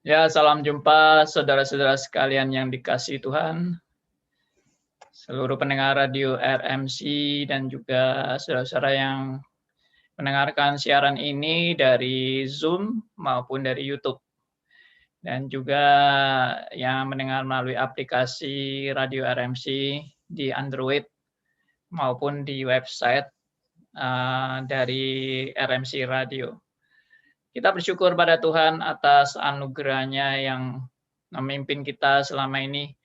Ya, salam jumpa saudara-saudara sekalian yang dikasihi Tuhan, seluruh pendengar radio RMC dan juga saudara-saudara yang mendengarkan siaran ini dari Zoom maupun dari YouTube, dan juga yang mendengar melalui aplikasi radio RMC di Android maupun di website dari RMC Radio. Kita bersyukur pada Tuhan atas anugerah-Nya yang memimpin kita selama ini,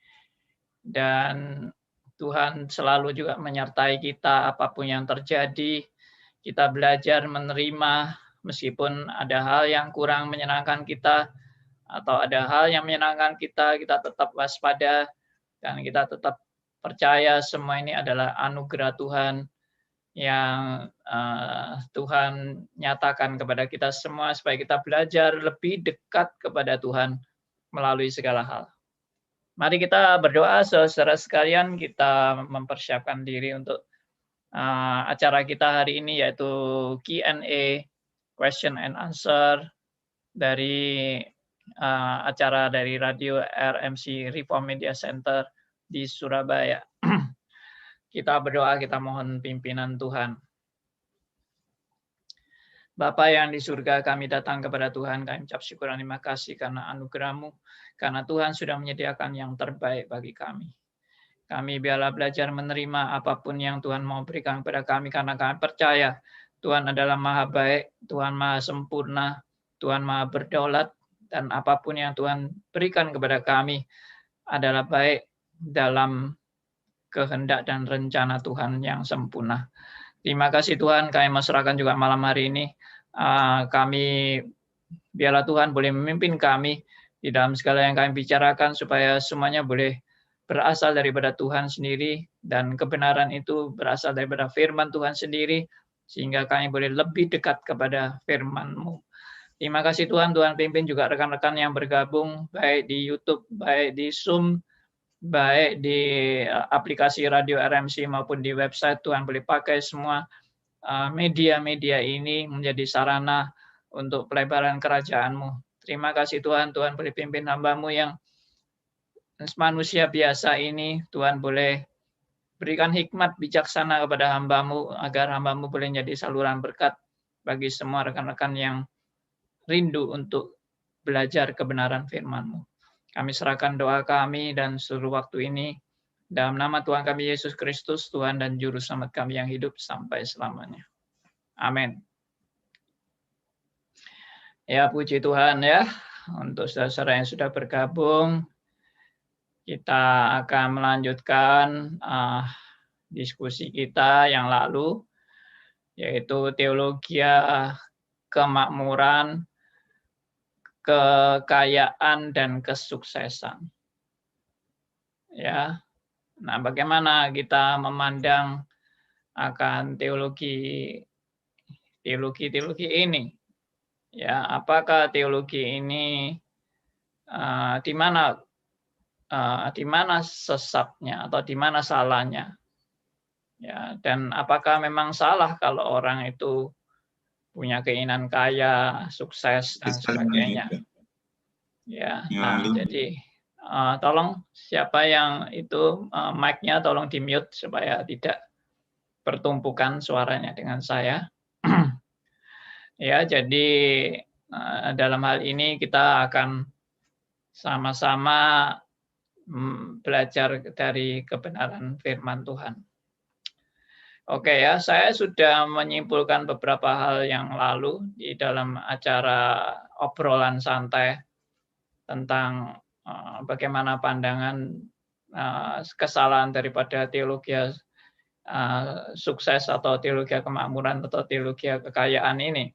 dan Tuhan selalu juga menyertai kita apapun yang terjadi. Kita belajar menerima meskipun ada hal yang kurang menyenangkan kita atau ada hal yang menyenangkan kita, kita tetap waspada dan kita tetap percaya semua ini adalah anugerah Tuhan yang Tuhan nyatakan kepada kita semua supaya kita belajar lebih dekat kepada Tuhan melalui segala hal. Mari kita berdoa, saudara sekalian, kita mempersiapkan diri untuk acara kita hari ini, yaitu Q&A, question and answer, dari acara dari radio RMC Reform Media Center di Surabaya. Kita berdoa, kita mohon pimpinan Tuhan. Bapa yang di surga, kami datang kepada Tuhan, kami ucap syukur dan terima kasih karena anugerah-Mu, karena Tuhan sudah menyediakan yang terbaik bagi kami. Kami biarlah belajar menerima apapun yang Tuhan mau berikan kepada kami, karena kami percaya Tuhan adalah Maha Baik, Tuhan Maha Sempurna, Tuhan Maha Berdaulat, dan apapun yang Tuhan berikan kepada kami adalah baik dalam kehendak dan rencana Tuhan yang sempurna. Terima kasih Tuhan, kami masyarakat juga malam hari ini. Kami biarlah Tuhan boleh memimpin kami di dalam segala yang kami bicarakan, supaya semuanya boleh berasal daripada Tuhan sendiri, dan kebenaran itu berasal daripada firman Tuhan sendiri, sehingga kami boleh lebih dekat kepada firman-Mu. Terima kasih Tuhan, Tuhan pimpin juga rekan-rekan yang bergabung, baik di YouTube, baik di Zoom, baik di aplikasi radio RMC maupun di website. Tuhan boleh pakai semua media-media ini menjadi sarana untuk pelebaran kerajaan-Mu. Terima kasih Tuhan, Tuhan boleh pimpin hamba-Mu yang manusia biasa ini. Tuhan boleh berikan hikmat bijaksana kepada hamba-Mu, agar hamba-Mu boleh menjadi saluran berkat bagi semua rekan-rekan yang rindu untuk belajar kebenaran firman-Mu. Kami serahkan doa kami dan seluruh waktu ini dalam nama Tuhan kami Yesus Kristus, Tuhan dan Juru Selamat kami yang hidup sampai selamanya. Amin. Ya, puji Tuhan ya. Untuk saudara-saudara yang sudah bergabung, kita akan melanjutkan diskusi kita yang lalu, yaitu teologi kemakmuran, kekayaan, dan kesuksesan. Ya, nah bagaimana kita memandang akan teologi ini? Ya, apakah teologi ini di mana sesatnya atau di mana salahnya? Ya, dan apakah memang salah kalau orang itu punya keinginan kaya, sukses, dan sebagainya? Ya, nah jadi tolong siapa yang itu mic-nya tolong di-mute supaya tidak pertumpukan suaranya dengan saya. Ya, jadi dalam hal ini kita akan sama-sama belajar dari kebenaran firman Tuhan. Oke ya, saya sudah menyimpulkan beberapa hal yang lalu di dalam acara obrolan santai tentang bagaimana pandangan kesalahan daripada teologi sukses atau teologi kemakmuran atau teologi kekayaan ini.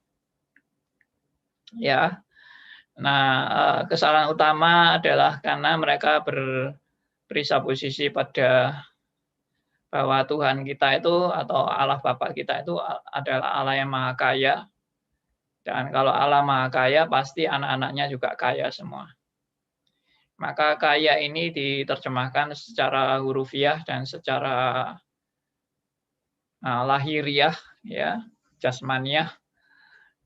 Ya, nah kesalahan utama adalah karena mereka presupposisi pada bahwa Tuhan kita itu atau Allah Bapa kita itu adalah Allah yang maha kaya, dan kalau Allah maha kaya pasti anak-anaknya juga kaya semua. Maka kaya ini diterjemahkan secara hurufiah dan secara lahiriah, ya, jasmaniah,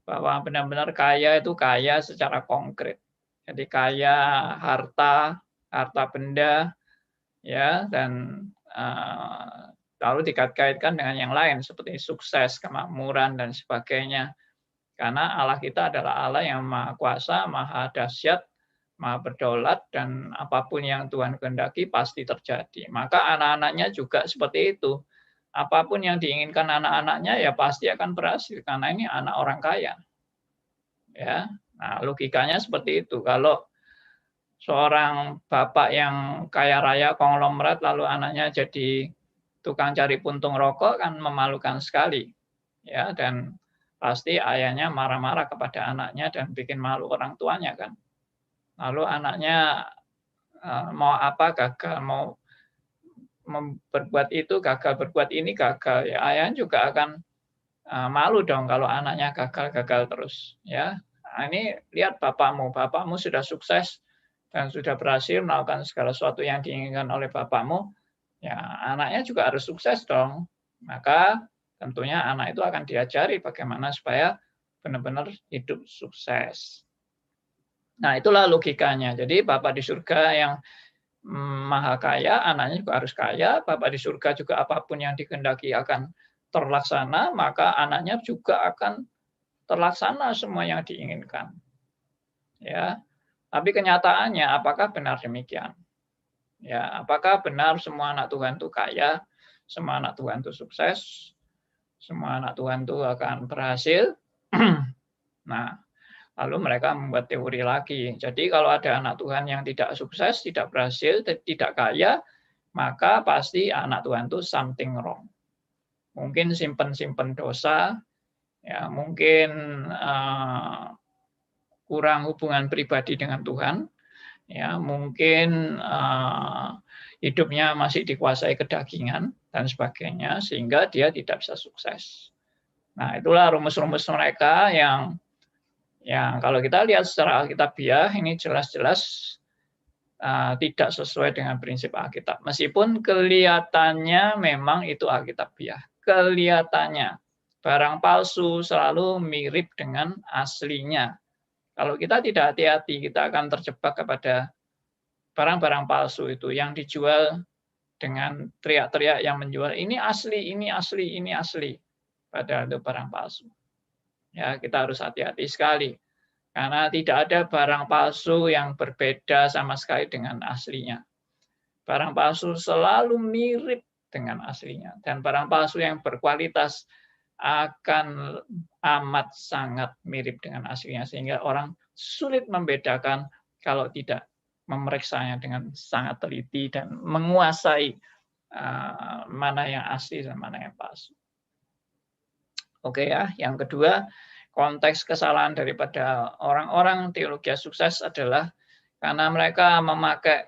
bahwa benar-benar kaya itu kaya secara konkret. Jadi kaya harta, harta benda, ya, dan lalu dikait-kaitkan dengan yang lain seperti sukses, kemakmuran dan sebagainya. Karena Allah kita adalah Allah yang Maha Kuasa, Maha Dahsyat, Maha Berdaulat, dan apapun yang Tuhan kehendaki pasti terjadi. Maka anak-anaknya juga seperti itu. Apapun yang diinginkan anak-anaknya ya pasti akan berhasil karena ini anak orang kaya. Ya. Nah, logikanya seperti itu. Kalau seorang bapak yang kaya raya konglomerat lalu anaknya jadi tukang cari puntung rokok kan memalukan sekali. Ya, dan pasti ayahnya marah-marah kepada anaknya dan bikin malu orang tuanya kan. Lalu anaknya mau apa gagal, mau berbuat itu gagal, berbuat ini gagal, ya ayah juga akan malu dong kalau anaknya gagal-gagal terus, ya. Nah, ini lihat bapakmu sudah sukses dan sudah berhasil melakukan segala sesuatu yang diinginkan oleh bapakmu, ya anaknya juga harus sukses dong. Maka tentunya anak itu akan diajari bagaimana supaya benar-benar hidup sukses. Nah, itulah logikanya. Jadi Bapak di surga yang maha kaya, anaknya juga harus kaya. Bapak di surga juga apapun yang dikehendaki akan terlaksana, maka anaknya juga akan terlaksana semua yang diinginkan. Ya. Tapi kenyataannya apakah benar demikian? Ya, apakah benar semua anak Tuhan itu kaya, semua anak Tuhan itu sukses, semua anak Tuhan itu akan berhasil? Nah, lalu mereka membuat teori lagi. Jadi kalau ada anak Tuhan yang tidak sukses, tidak berhasil, tidak kaya, maka pasti anak Tuhan itu something wrong. Mungkin simpen-simpen dosa, ya mungkin kurang hubungan pribadi dengan Tuhan, ya mungkin hidupnya masih dikuasai kedagingan dan sebagainya, sehingga dia tidak bisa sukses. Nah, itulah rumus-rumus mereka yang kalau kita lihat secara alkitabiah ini jelas-jelas tidak sesuai dengan prinsip Alkitab. Meskipun kelihatannya memang itu Alkitabiah. Kelihatannya. Barang palsu selalu mirip dengan aslinya. Kalau kita tidak hati-hati, kita akan terjebak kepada barang-barang palsu itu yang dijual dengan teriak-teriak yang menjual, ini asli, ini asli, ini asli. Padahal itu barang palsu. Ya, kita harus hati-hati sekali. Karena tidak ada barang palsu yang berbeda sama sekali dengan aslinya. Barang palsu selalu mirip dengan aslinya. Dan barang palsu yang berkualitas akan amat sangat mirip dengan aslinya. Sehingga orang sulit membedakan kalau tidak memeriksanya dengan sangat teliti dan menguasai mana yang asli dan mana yang palsu. Oke ya, yang kedua, konteks kesalahan daripada orang-orang teologi sukses adalah karena mereka memakai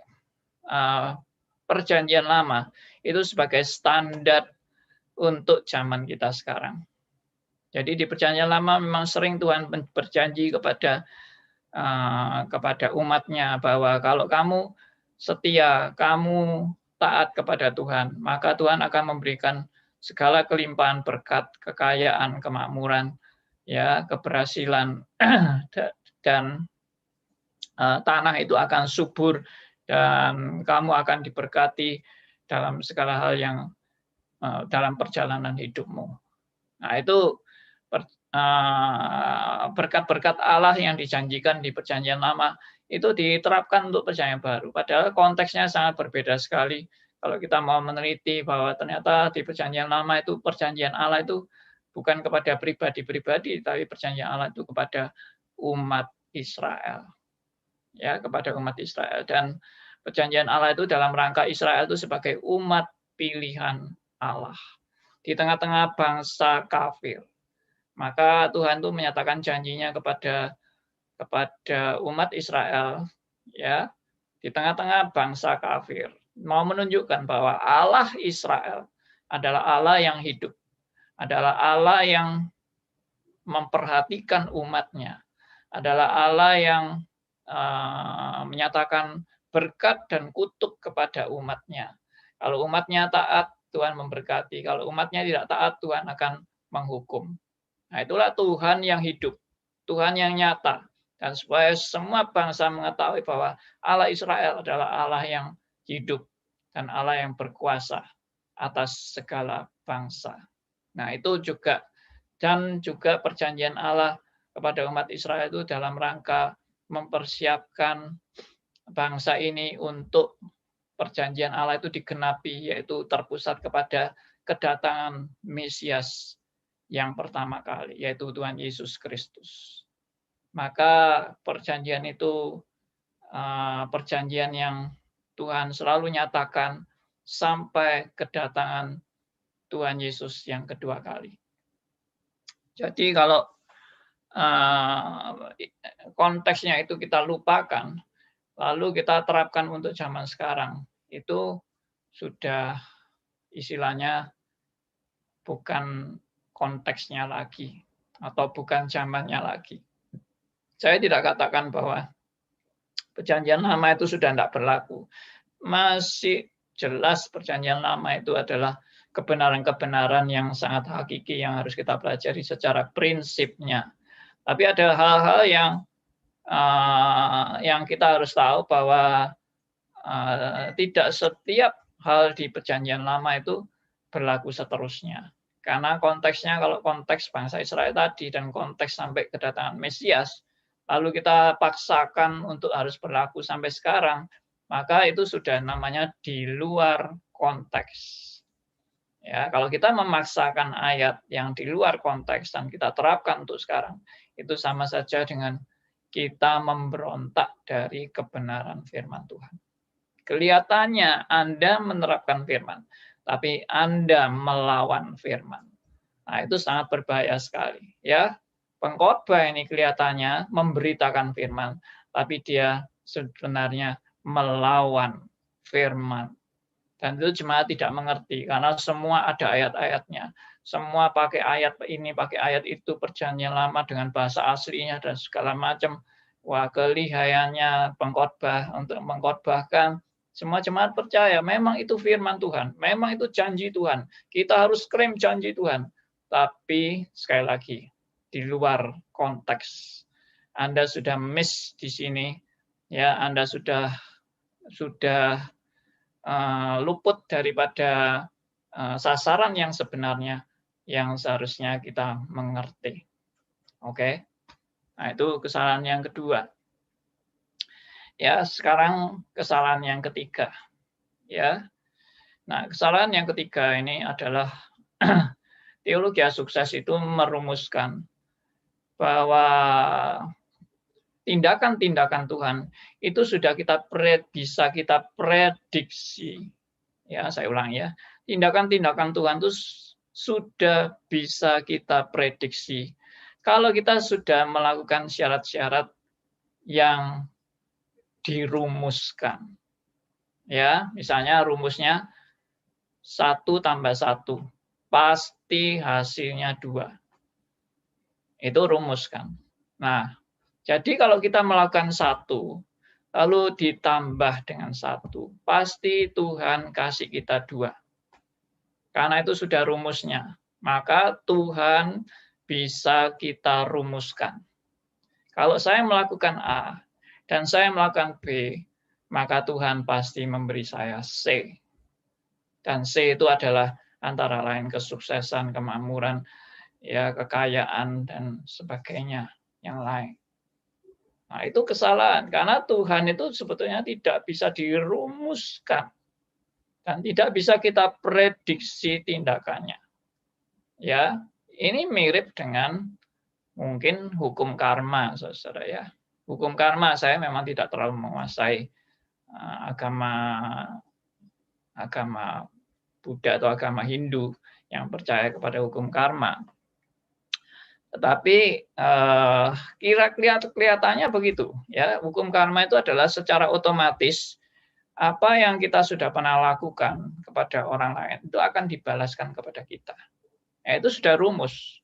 perjanjian lama itu sebagai standar untuk zaman kita sekarang. Jadi di perjanjian lama memang sering Tuhan berjanji kepada umatnya bahwa kalau kamu setia, kamu taat kepada Tuhan, maka Tuhan akan memberikan segala kelimpahan berkat, kekayaan, kemakmuran, ya, keberhasilan dan tanah itu akan subur dan kamu akan diberkati dalam segala hal yang dalam perjalanan hidupmu. Nah, itu berkat-berkat Allah yang dijanjikan di perjanjian lama itu diterapkan untuk perjanjian baru. Padahal konteksnya sangat berbeda sekali. Kalau kita mau meneliti bahwa ternyata di perjanjian lama itu perjanjian Allah itu bukan kepada pribadi-pribadi, tapi perjanjian Allah itu kepada umat Israel. Ya, kepada umat Israel. Dan perjanjian Allah itu dalam rangka Israel itu sebagai umat pilihan Allah di tengah-tengah bangsa kafir. Maka Tuhan itu menyatakan janjinya kepada umat Israel, ya, di tengah-tengah bangsa kafir, mau menunjukkan bahwa Allah Israel adalah Allah yang hidup, adalah Allah yang memperhatikan umatnya, adalah Allah yang menyatakan berkat dan kutuk kepada umatnya. Kalau umatnya taat, Tuhan memberkati. Kalau umatnya tidak taat, Tuhan akan menghukum. Nah, itulah Tuhan yang hidup, Tuhan yang nyata, Dan supaya semua bangsa mengetahui bahwa Allah Israel adalah Allah yang hidup dan Allah yang berkuasa atas segala bangsa. Nah, itu juga, dan juga perjanjian Allah kepada umat Israel itu dalam rangka mempersiapkan bangsa ini untuk perjanjian Allah itu digenapi, yaitu terpusat kepada kedatangan Mesias yang pertama kali, yaitu Tuhan Yesus Kristus. Maka perjanjian itu perjanjian yang Tuhan selalu nyatakan sampai kedatangan Tuhan Yesus yang kedua kali. Jadi kalau konteksnya itu kita lupakan, lalu kita terapkan untuk zaman sekarang, itu sudah istilahnya bukan konteksnya lagi, atau bukan zamannya lagi. Saya tidak katakan bahwa perjanjian lama itu sudah tidak berlaku. Masih jelas perjanjian lama itu adalah kebenaran-kebenaran yang sangat hakiki yang harus kita pelajari secara prinsipnya. Tapi ada hal-hal yang kita harus tahu bahwa tidak setiap hal di perjanjian lama itu berlaku seterusnya. Karena konteksnya, kalau konteks bangsa Israel tadi dan konteks sampai kedatangan Mesias, lalu kita paksakan untuk harus berlaku sampai sekarang, maka itu sudah namanya di luar konteks. Ya, kalau kita memaksakan ayat yang di luar konteks dan kita terapkan untuk sekarang, itu sama saja dengan kita memberontak dari kebenaran firman Tuhan. Kelihatannya Anda menerapkan firman, tapi Anda melawan firman. Nah, itu sangat berbahaya sekali. Ya, pengkhotbah ini kelihatannya memberitakan firman, tapi dia sebenarnya melawan firman. Dan itu jemaat tidak mengerti, karena semua ada ayat-ayatnya. Semua pakai ayat ini, pakai ayat itu, perjanjian lama dengan bahasa aslinya, dan segala macam. Wah, kelihayannya pengkhotbah untuk mengkhotbahkan. Semua jemaat percaya, memang itu firman Tuhan, memang itu janji Tuhan. Kita harus klaim janji Tuhan. Tapi, sekali lagi, di luar konteks. Anda sudah miss di sini, ya, Anda sudah luput daripada sasaran yang sebenarnya yang seharusnya kita mengerti. Oke. Nah, itu kesalahan yang kedua. Ya, sekarang kesalahan yang ketiga. Ya. Nah, kesalahan yang ketiga ini adalah teologi sukses itu merumuskan bahwa tindakan-tindakan Tuhan itu sudah bisa kita prediksi. Ya, saya ulang ya. Tindakan-tindakan Tuhan itu sudah bisa kita prediksi. Kalau kita sudah melakukan syarat-syarat yang dirumuskan. Ya, misalnya rumusnya 1 tambah 1 pasti hasilnya 2. Itu rumuskan. Nah, jadi kalau kita melakukan 1 lalu ditambah dengan 1, pasti Tuhan kasih kita 2. Karena itu sudah rumusnya. Maka Tuhan bisa kita rumuskan. Kalau saya melakukan A dan saya melakukan B, maka Tuhan pasti memberi saya C. Dan C itu adalah antara lain kesuksesan, kemakmuran, ya, kekayaan, dan sebagainya yang lain. Nah, itu kesalahan. Karena Tuhan itu sebetulnya tidak bisa dirumuskan. Dan tidak bisa kita prediksi tindakannya. Ya, ini mirip dengan mungkin hukum karma, saudara ya. Hukum karma saya memang tidak terlalu menguasai agama Buddha atau agama Hindu yang percaya kepada hukum karma. Tetapi kelihatannya begitu, ya. Hukum karma itu adalah secara otomatis apa yang kita sudah pernah lakukan kepada orang lain itu akan dibalaskan kepada kita. Ya, itu sudah rumus.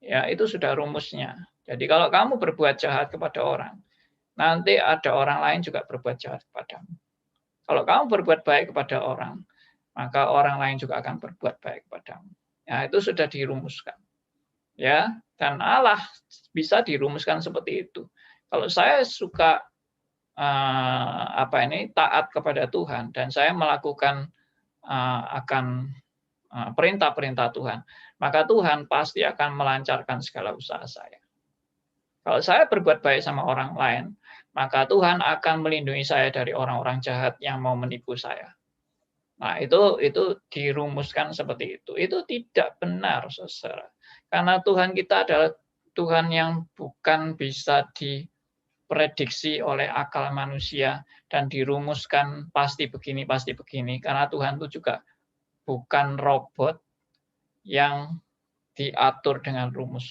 Ya, itu sudah rumusnya. Jadi kalau kamu berbuat jahat kepada orang, nanti ada orang lain juga berbuat jahat kepadamu. Kalau kamu berbuat baik kepada orang, maka orang lain juga akan berbuat baik kepadamu. Ya, itu sudah dirumuskan. Ya, dan Allah bisa dirumuskan seperti itu. Kalau saya suka taat kepada Tuhan dan saya melakukan akan perintah-perintah Tuhan, maka Tuhan pasti akan melancarkan segala usaha saya. Kalau saya berbuat baik sama orang lain, maka Tuhan akan melindungi saya dari orang-orang jahat yang mau menipu saya. Nah, itu dirumuskan seperti itu. Itu tidak benar, saudara. Karena Tuhan kita adalah Tuhan yang bukan bisa diprediksi oleh akal manusia dan dirumuskan pasti begini, pasti begini. Karena Tuhan itu juga bukan robot yang diatur dengan rumus.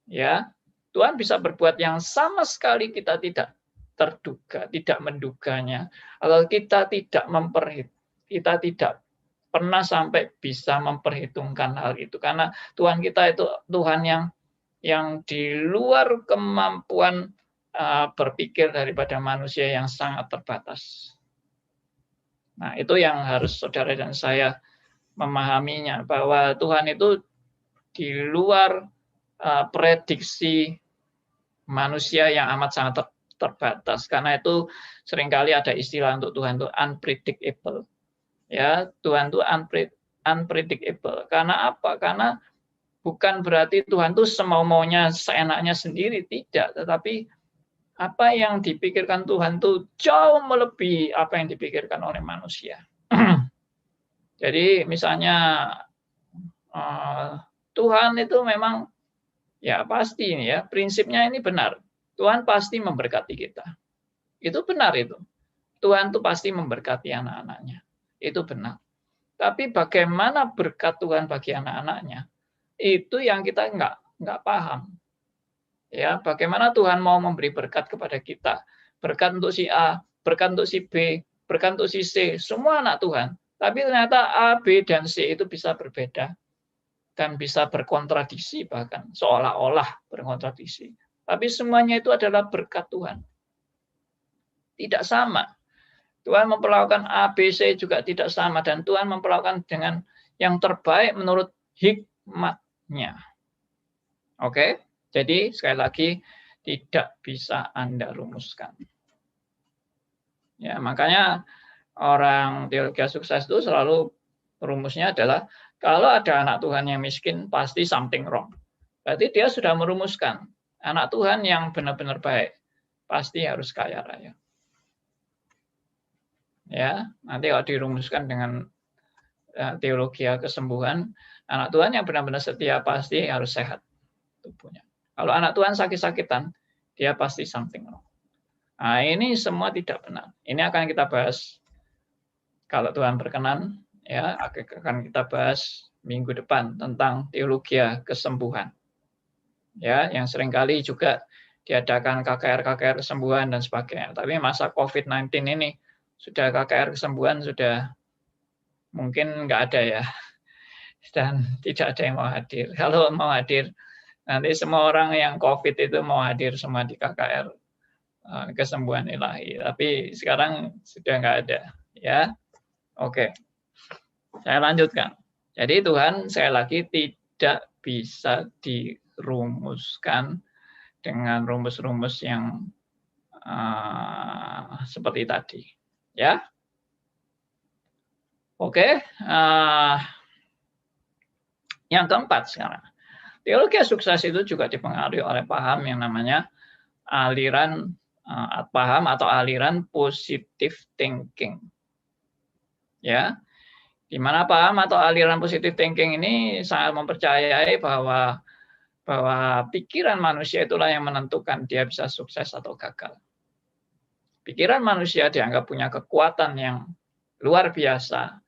Ya, Tuhan bisa berbuat yang sama sekali kita tidak terduga, tidak menduganya, atau kita tidak pernah sampai bisa memperhitungkan hal itu, karena Tuhan kita itu Tuhan yang di luar kemampuan berpikir daripada manusia yang sangat terbatas. Nah, itu yang harus saudara dan saya memahaminya, bahwa Tuhan itu di luar prediksi manusia yang amat sangat terbatas. Karena itu seringkali ada istilah untuk Tuhan itu unpredictable. Ya, Tuhan itu unpredictable. Karena apa? Karena bukan berarti Tuhan itu semau-maunya, seenaknya sendiri, tidak. Tetapi apa yang dipikirkan Tuhan itu jauh melebihi apa yang dipikirkan oleh manusia. Jadi misalnya Tuhan itu memang ya pasti ini ya, prinsipnya ini benar. Tuhan pasti memberkati kita. Itu benar itu. Tuhan itu pasti memberkati anak-anaknya. Itu benar. Tapi bagaimana berkat Tuhan bagi anak-anaknya, itu yang kita nggak paham. Ya, bagaimana Tuhan mau memberi berkat kepada kita. Berkat untuk si A, berkat untuk si B, berkat untuk si C, semua anak Tuhan. Tapi ternyata A, B, dan C itu bisa berbeda. Dan bisa berkontradiksi bahkan, seolah-olah berkontradiksi. Tapi semuanya itu adalah berkat Tuhan. Tidak sama. Tuhan memperlakukan A, B, C juga tidak sama. Dan Tuhan memperlakukan dengan yang terbaik menurut hikmatnya. Oke? Jadi sekali lagi, tidak bisa Anda rumuskan. Ya, makanya orang teologi sukses itu selalu rumusnya adalah kalau ada anak Tuhan yang miskin, pasti something wrong. Berarti dia sudah merumuskan anak Tuhan yang benar-benar baik, pasti harus kaya raya. Ya, nanti kalau dirumuskan dengan teologi kesembuhan, anak Tuhan yang benar-benar setia pasti harus sehat tubuhnya. Kalau anak Tuhan sakit-sakitan, dia pasti something wrong. Nah, ini semua tidak benar. Ini akan kita bahas kalau Tuhan berkenan, ya akan kita bahas minggu depan tentang teologi kesembuhan. Ya, yang seringkali juga diadakan KKR kesembuhan dan sebagainya. Tapi masa COVID-19 ini sudah KKR kesembuhan sudah mungkin nggak ada ya. Dan tidak ada yang mau hadir. Kalau mau hadir, nanti semua orang yang COVID itu mau hadir semua di KKR kesembuhan ilahi. Tapi sekarang sudah nggak ada. Ya, oke. Saya lanjutkan. Jadi Tuhan sekali lagi tidak bisa dirumuskan dengan rumus-rumus yang seperti tadi. Ya, oke. Yang keempat sekarang, teologi sukses itu juga dipengaruhi oleh paham yang namanya aliran paham atau aliran positive thinking. Ya, di mana paham atau aliran positive thinking ini sangat mempercayai bahwa pikiran manusia itulah yang menentukan dia bisa sukses atau gagal. Pikiran manusia dianggap punya kekuatan yang luar biasa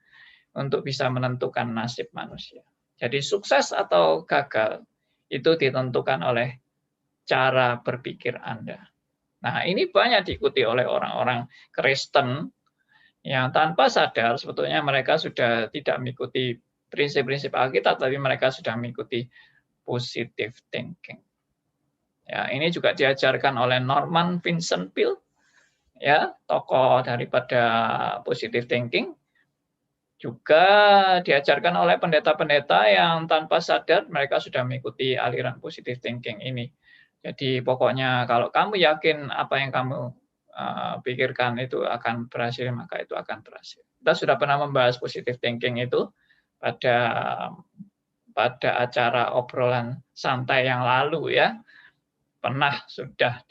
untuk bisa menentukan nasib manusia. Jadi sukses atau gagal itu ditentukan oleh cara berpikir Anda. Nah, ini banyak diikuti oleh orang-orang Kristen yang tanpa sadar sebetulnya mereka sudah tidak mengikuti prinsip-prinsip Alkitab, tapi mereka sudah mengikuti positive thinking. Ya, ini juga diajarkan oleh Norman Vincent Peale, ya, tokoh daripada positive thinking. Juga diajarkan oleh pendeta-pendeta yang tanpa sadar mereka sudah mengikuti aliran positive thinking ini. Jadi pokoknya kalau kamu yakin apa yang kamu pikirkan itu akan berhasil, maka itu akan berhasil. Kita sudah pernah membahas positive thinking itu pada acara obrolan santai yang lalu ya. Pernah sudah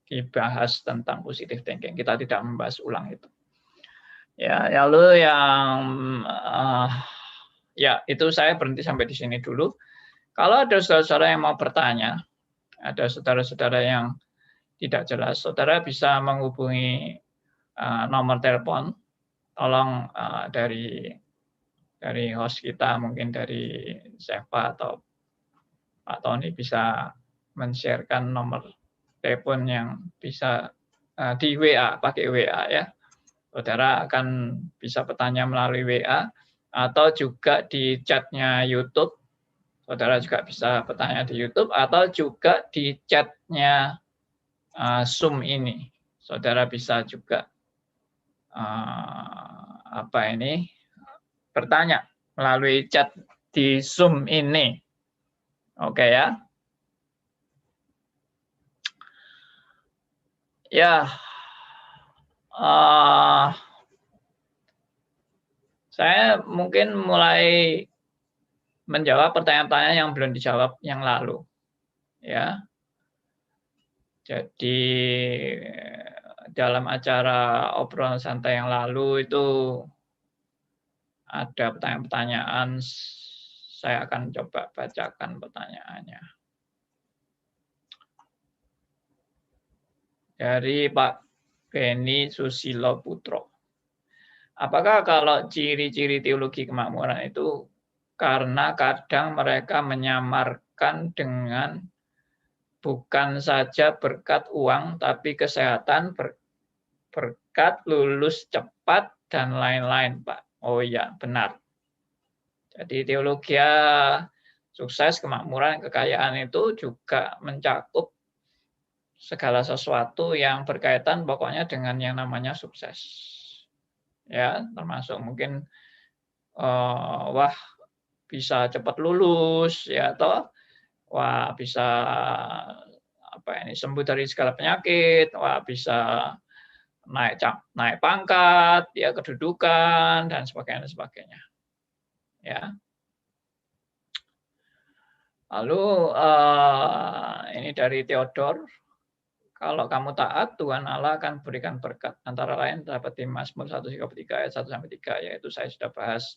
dibahas tentang positive thinking. Kita tidak membahas ulang itu. Ya, lalu yang ya itu saya berhenti sampai di sini dulu. Kalau ada saudara-saudara yang mau bertanya, ada saudara-saudara yang tidak jelas, saudara bisa menghubungi nomor telepon. Tolong dari host kita, mungkin dari Seva atau Pak Tony bisa men-sharekan nomor telepon yang bisa di WA, pakai WA ya. Saudara akan bisa bertanya melalui WA atau juga di chatnya YouTube. Saudara juga bisa bertanya di YouTube atau juga di chatnya Zoom ini. Saudara bisa juga bertanya melalui chat di Zoom ini. Oke ya. Ya, saya mungkin mulai menjawab pertanyaan-pertanyaan yang belum dijawab yang lalu. Ya. Jadi dalam acara obrolan santai yang lalu itu ada pertanyaan-pertanyaan, saya akan coba bacakan pertanyaannya. Dari Pak Beni Susilo Putro. Apakah kalau ciri-ciri teologi kemakmuran itu karena kadang mereka menyamarkan dengan bukan saja berkat uang, tapi kesehatan, berkat lulus cepat, dan lain-lain, Pak? Oh iya, benar. Jadi teologi sukses, kemakmuran, kekayaan itu juga mencakup segala sesuatu yang berkaitan pokoknya dengan yang namanya sukses. Ya, termasuk mungkin wah bisa cepat lulus ya, atau wah bisa sembuh dari segala penyakit, wah bisa naik pangkat, ya kedudukan dan sebagainya. Ya. Lalu ini dari Theodor. Kalau kamu taat, Tuhan Allah akan berikan berkat. Antara lain dapat di Mazmur 133 ayat 1-3, yaitu saya sudah bahas.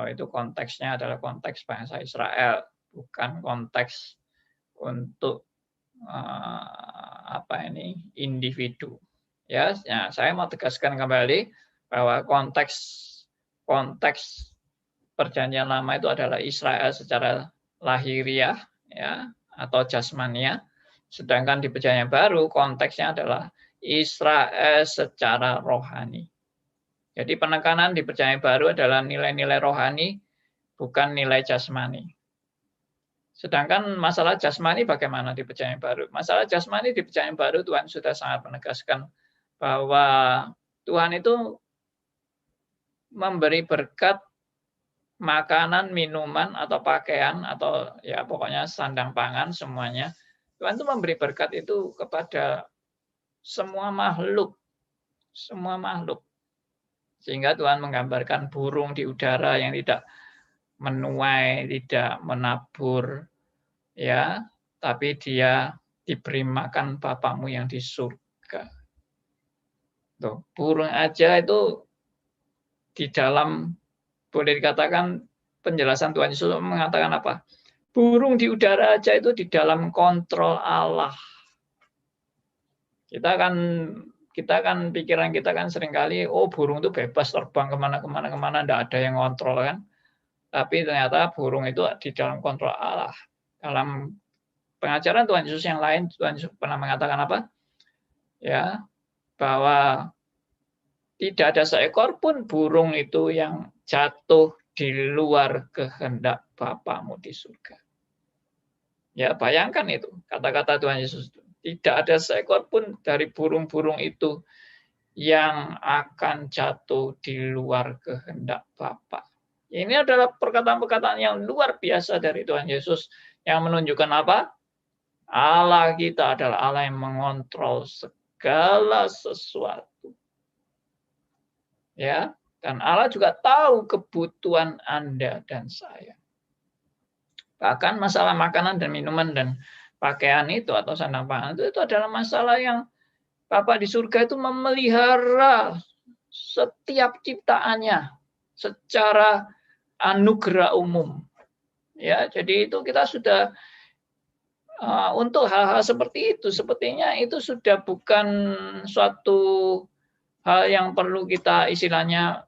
Itu konteksnya adalah konteks bangsa Israel, bukan konteks untuk individu. Ya, saya mau tegaskan kembali bahwa konteks Perjanjian Lama itu adalah Israel secara lahiriah ya atau jasmania. Sedangkan di Perjanjian Baru konteksnya adalah Israel secara rohani. Jadi penekanan di Perjanjian Baru adalah nilai-nilai rohani, bukan nilai jasmani. Sedangkan masalah jasmani bagaimana di Perjanjian Baru? Masalah jasmani di Perjanjian Baru Tuhan sudah sangat menegaskan bahwa Tuhan itu memberi berkat makanan, minuman, atau pakaian, atau ya pokoknya sandang pangan semuanya. Tuhan itu memberi berkat itu kepada semua makhluk. Semua makhluk. Sehingga Tuhan menggambarkan burung di udara yang tidak menuai, tidak menabur, ya, tapi dia diberi makan Bapamu yang di surga. Tuh, burung aja itu di dalam, boleh dikatakan penjelasan Tuhan Yesus mengatakan apa? Burung di udara aja itu di dalam kontrol Allah. Kita kan pikiran kita kan seringkali, oh burung itu bebas terbang kemana, enggak ada yang kontrol kan. Tapi ternyata burung itu di dalam kontrol Allah. Dalam pengajaran Tuhan Yesus yang lain, Tuhan Yesus pernah mengatakan apa? Ya, bahwa tidak ada seekor pun burung itu yang jatuh di luar kehendak Bapamu di surga. Ya, bayangkan itu, kata-kata Tuhan Yesus. Tidak ada seekor pun dari burung-burung itu yang akan jatuh di luar kehendak Bapa. Ini adalah perkataan-perkataan yang luar biasa dari Tuhan Yesus yang menunjukkan apa? Allah kita adalah Allah yang mengontrol segala sesuatu. Ya, dan Allah juga tahu kebutuhan Anda dan saya. Bahkan masalah makanan dan minuman dan pakaian itu atau sandang pangan itu adalah masalah yang Bapa di surga itu memelihara setiap ciptaannya secara anugerah umum. Ya, jadi itu kita sudah untuk hal-hal seperti itu sepertinya itu sudah bukan suatu hal yang perlu kita istilahnya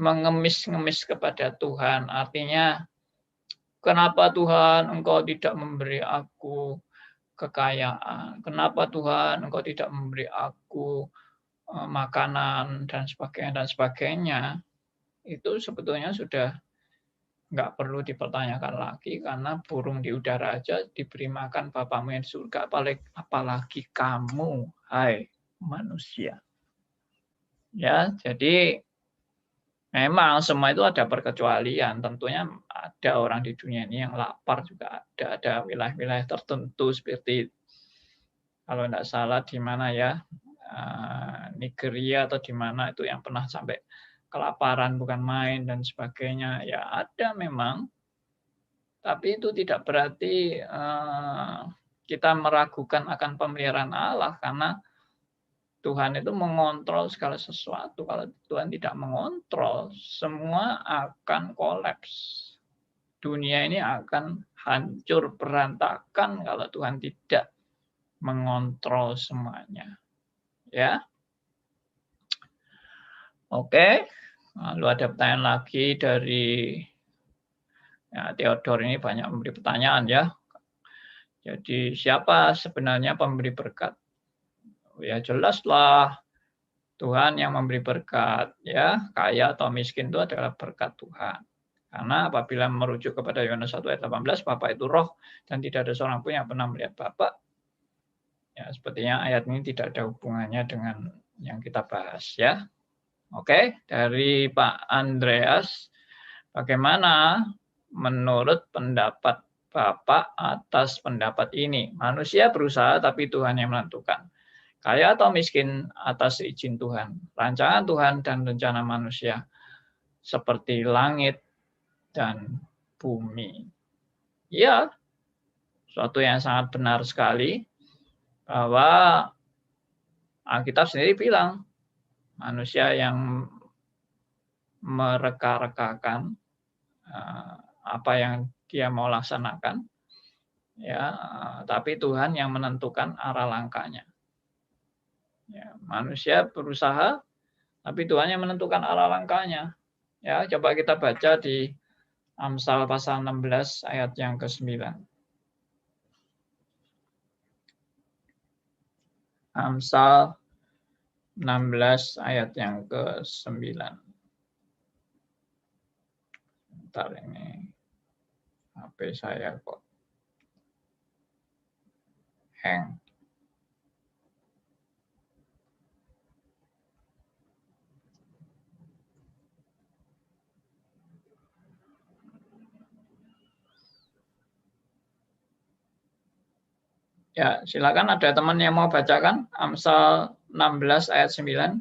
mengemis-ngemis kepada Tuhan. Artinya, kenapa Tuhan Engkau tidak memberi aku kekayaan? Kenapa Tuhan Engkau tidak memberi aku makanan dan sebagainya. Itu sebetulnya sudah nggak perlu dipertanyakan lagi karena burung di udara aja diberi makan Bapamu yang di surga, apalagi kamu, hai manusia. Ya, jadi memang semua itu ada perkecualian. Tentunya ada orang di dunia ini yang lapar juga ada wilayah-wilayah tertentu seperti kalau tidak salah di mana ya Nigeria atau di mana itu yang pernah sampai kelaparan bukan main dan sebagainya. Ya ada memang, tapi itu tidak berarti kita meragukan akan pemeliharaan Allah karena Tuhan itu mengontrol segala sesuatu. Kalau Tuhan tidak mengontrol, semua akan kolaps. Dunia ini akan hancur berantakan kalau Tuhan tidak mengontrol semuanya. Ya. Oke. Lalu ada pertanyaan lagi dari Theodore, ini banyak memberi pertanyaan ya. Jadi siapa sebenarnya pemberi berkat? Ya jelaslah Tuhan yang memberi berkat, ya kaya atau miskin itu adalah berkat Tuhan. Karena apabila merujuk kepada Yohanes 1 ayat 18, Bapa itu roh dan tidak ada seorang pun yang pernah melihat Bapa. Ya sepertinya ayat ini tidak ada hubungannya dengan yang kita bahas ya. Oke, dari Pak Andreas, bagaimana menurut pendapat Bapak atas pendapat ini? Manusia berusaha tapi Tuhan yang menentukan. Kaya atau miskin atas izin Tuhan. Rancangan Tuhan dan rencana manusia seperti langit dan bumi. Ya, suatu yang sangat benar sekali bahwa Alkitab sendiri bilang manusia yang mereka-rekakan apa yang dia mau laksanakan, ya, tapi Tuhan yang menentukan arah langkahnya. Ya, manusia berusaha, tapi Tuhan yang menentukan arah langkahnya. Ya, coba kita baca di Amsal pasal 16 ayat yang ke-9. Amsal 16 ayat yang ke-9. Bentar ini HP saya kok hang. Ya, silakan ada teman yang mau bacakan Amsal 16 ayat 9.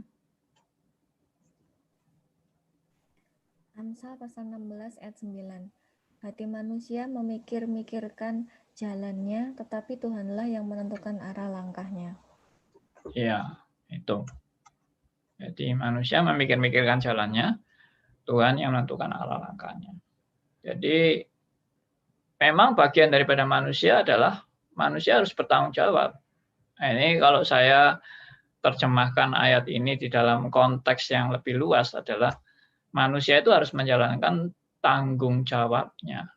Amsal pasal 16 ayat 9. Hati manusia memikir-mikirkan jalannya, tetapi Tuhanlah yang menentukan arah langkahnya. Iya, itu. Jadi manusia memikir-mikirkan jalannya, Tuhan yang menentukan arah langkahnya. Jadi memang bagian daripada manusia adalah manusia harus bertanggung jawab. Nah, ini kalau saya terjemahkan ayat ini di dalam konteks yang lebih luas adalah manusia itu harus menjalankan tanggung jawabnya.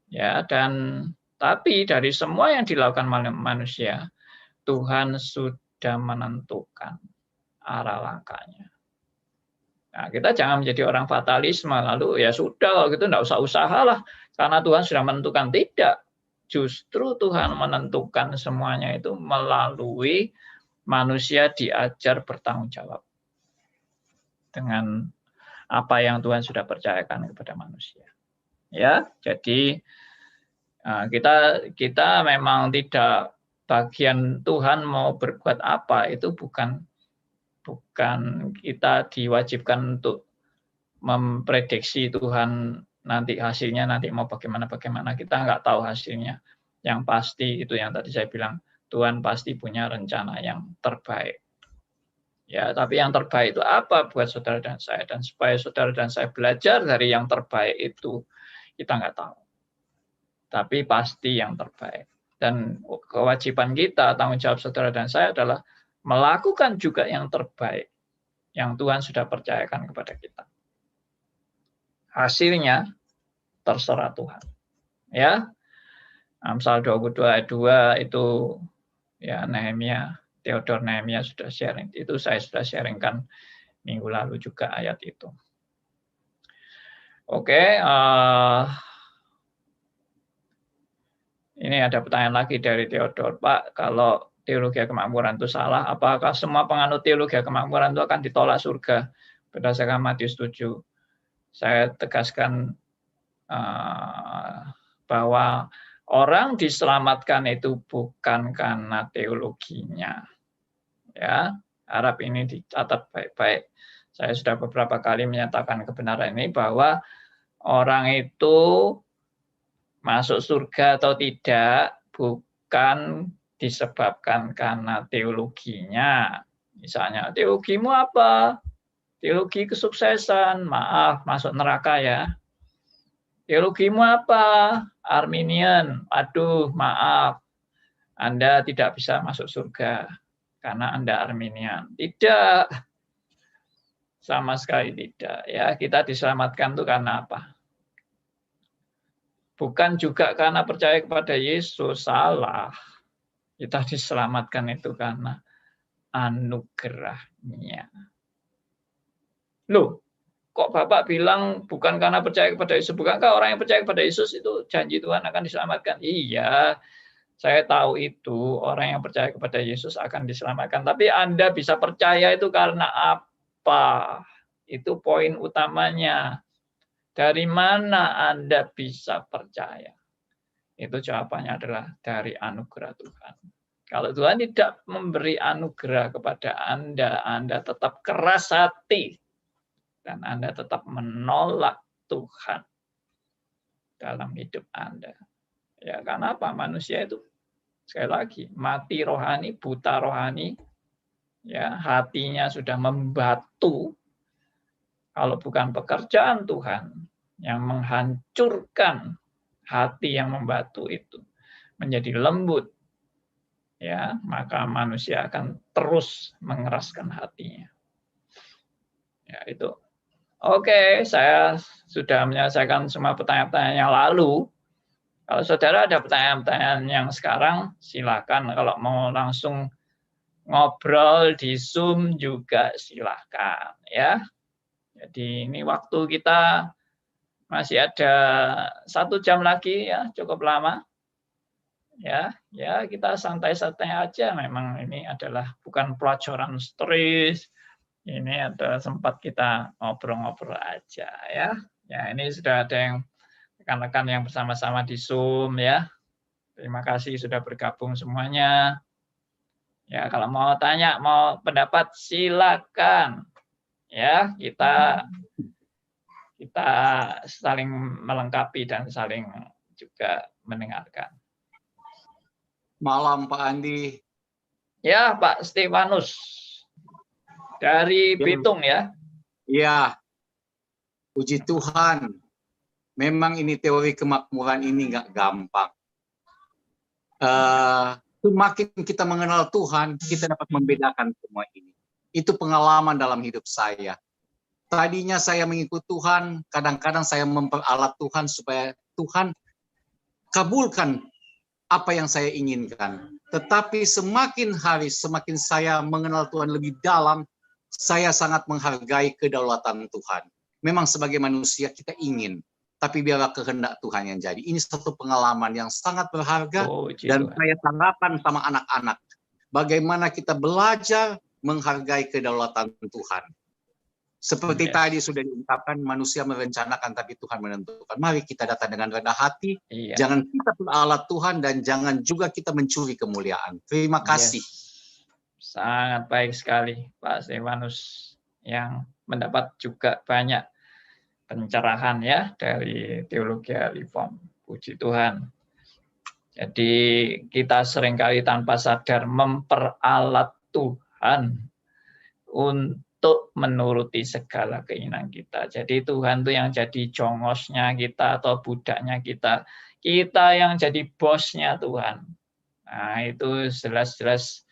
Ya, dan tapi dari semua yang dilakukan manusia, Tuhan sudah menentukan arah langkahnya. Nah, kita jangan menjadi orang fatalisme lalu ya sudah kalau gitu enggak usah usahalah karena Tuhan sudah menentukan. Tidak. Justru Tuhan menentukan semuanya itu melalui manusia diajar bertanggung jawab dengan apa yang Tuhan sudah percayakan kepada manusia. Ya, jadi Nah, kita memang tidak bagian Tuhan mau berbuat apa, itu bukan kita diwajibkan untuk memprediksi Tuhan nanti hasilnya nanti mau bagaimana, kita nggak tahu hasilnya. Yang pasti itu yang tadi saya bilang, Tuhan pasti punya rencana yang terbaik. Ya, tapi yang terbaik itu apa buat saudara dan saya, dan supaya saudara dan saya belajar dari yang terbaik itu kita nggak tahu. Tapi pasti yang terbaik. Dan kewajiban kita, tanggung jawab saudara dan saya adalah melakukan juga yang terbaik yang Tuhan sudah percayakan kepada kita. Hasilnya terserah Tuhan. Ya. Amsal 22 ayat 2 itu ya Theodor Nehemia sudah sharing. Itu saya sudah sharingkan minggu lalu juga ayat itu. Oke, ini ada pertanyaan lagi dari Theodor. Pak, kalau teologi kemakmuran itu salah, apakah semua penganut teologi kemakmuran itu akan ditolak surga? Berdasarkan Matius 7. Saya tegaskan bahwa orang diselamatkan itu bukan karena teologinya. Ya, harap ini dicatat baik-baik. Saya sudah beberapa kali menyatakan kebenaran ini bahwa orang itu masuk surga atau tidak bukan disebabkan karena teologinya. Misalnya, teologimu apa? Teologi kesuksesan, maaf, masuk neraka ya. Teologimu apa? Arminian, aduh, maaf, Anda tidak bisa masuk surga karena Anda Arminian. Tidak, sama sekali tidak. Ya, kita diselamatkan itu karena apa? Bukan juga karena percaya kepada Yesus, salah. Kita diselamatkan itu karena anugerahnya. Loh, kok Bapak bilang bukan karena percaya kepada Yesus? Bukankah orang yang percaya kepada Yesus itu janji Tuhan akan diselamatkan? Iya, saya tahu itu orang yang percaya kepada Yesus akan diselamatkan. Tapi Anda bisa percaya itu karena apa? Itu poin utamanya. Dari mana Anda bisa percaya? Itu jawabannya adalah dari anugerah Tuhan. Kalau Tuhan tidak memberi anugerah kepada Anda tetap keras hati. Dan Anda tetap menolak Tuhan dalam hidup Anda. Ya, karena apa? Manusia itu, sekali lagi, mati rohani, buta rohani, ya, hatinya sudah membatu. Kalau bukan pekerjaan Tuhan yang menghancurkan hati yang membatu itu menjadi lembut, ya, maka manusia akan terus mengeraskan hatinya. Ya, itu. Oke, saya sudah menyelesaikan semua pertanyaan-pertanyaan yang lalu. Kalau saudara ada pertanyaan-pertanyaan yang sekarang, silakan. Kalau mau langsung ngobrol di Zoom juga silakan, ya. Jadi ini waktu kita masih ada 1 jam lagi, ya, cukup lama. Ya, kita santai-santai aja. Memang ini adalah bukan pelajaran stres. Ini ada sempat kita ngobrol-ngobrol aja, ya. Ya, ini sudah ada yang rekan-rekan yang bersama-sama di Zoom, ya. Terima kasih sudah bergabung semuanya. Ya, kalau mau tanya, mau pendapat, silakan. Ya, kita saling melengkapi dan saling juga mendengarkan. Malam Pak Andi. Ya, Pak Stefanus dari Bitung, ya. Iya. Puji Tuhan. Memang ini teori kemakmuran ini nggak gampang. Semakin kita mengenal Tuhan, kita dapat membedakan semua ini. Itu pengalaman dalam hidup saya. Tadinya saya mengikut Tuhan, kadang-kadang saya memperalat Tuhan supaya Tuhan kabulkan apa yang saya inginkan. Tetapi semakin hari, semakin saya mengenal Tuhan lebih dalam, saya sangat menghargai kedaulatan Tuhan. Memang sebagai manusia kita ingin, tapi biarlah kehendak Tuhan yang jadi. Ini satu pengalaman yang sangat berharga, dan saya harapkan sama anak-anak, bagaimana kita belajar menghargai kedaulatan Tuhan. Seperti Yes. tadi sudah diungkapkan, manusia merencanakan tapi Tuhan menentukan. Mari kita datang dengan rendah hati. Iya. Jangan kita peralat Tuhan dan jangan juga kita mencuri kemuliaan. Terima kasih. Yes. Sangat baik sekali Pak Stefanus, yang mendapat juga banyak pencerahan ya dari teologi reform. Puji Tuhan. Jadi kita seringkali tanpa sadar memperalat Tuhan untuk menuruti segala keinginan kita. Jadi Tuhan itu yang jadi jongosnya kita atau budaknya kita. Kita yang jadi bosnya Tuhan. Nah, itu jelas-jelas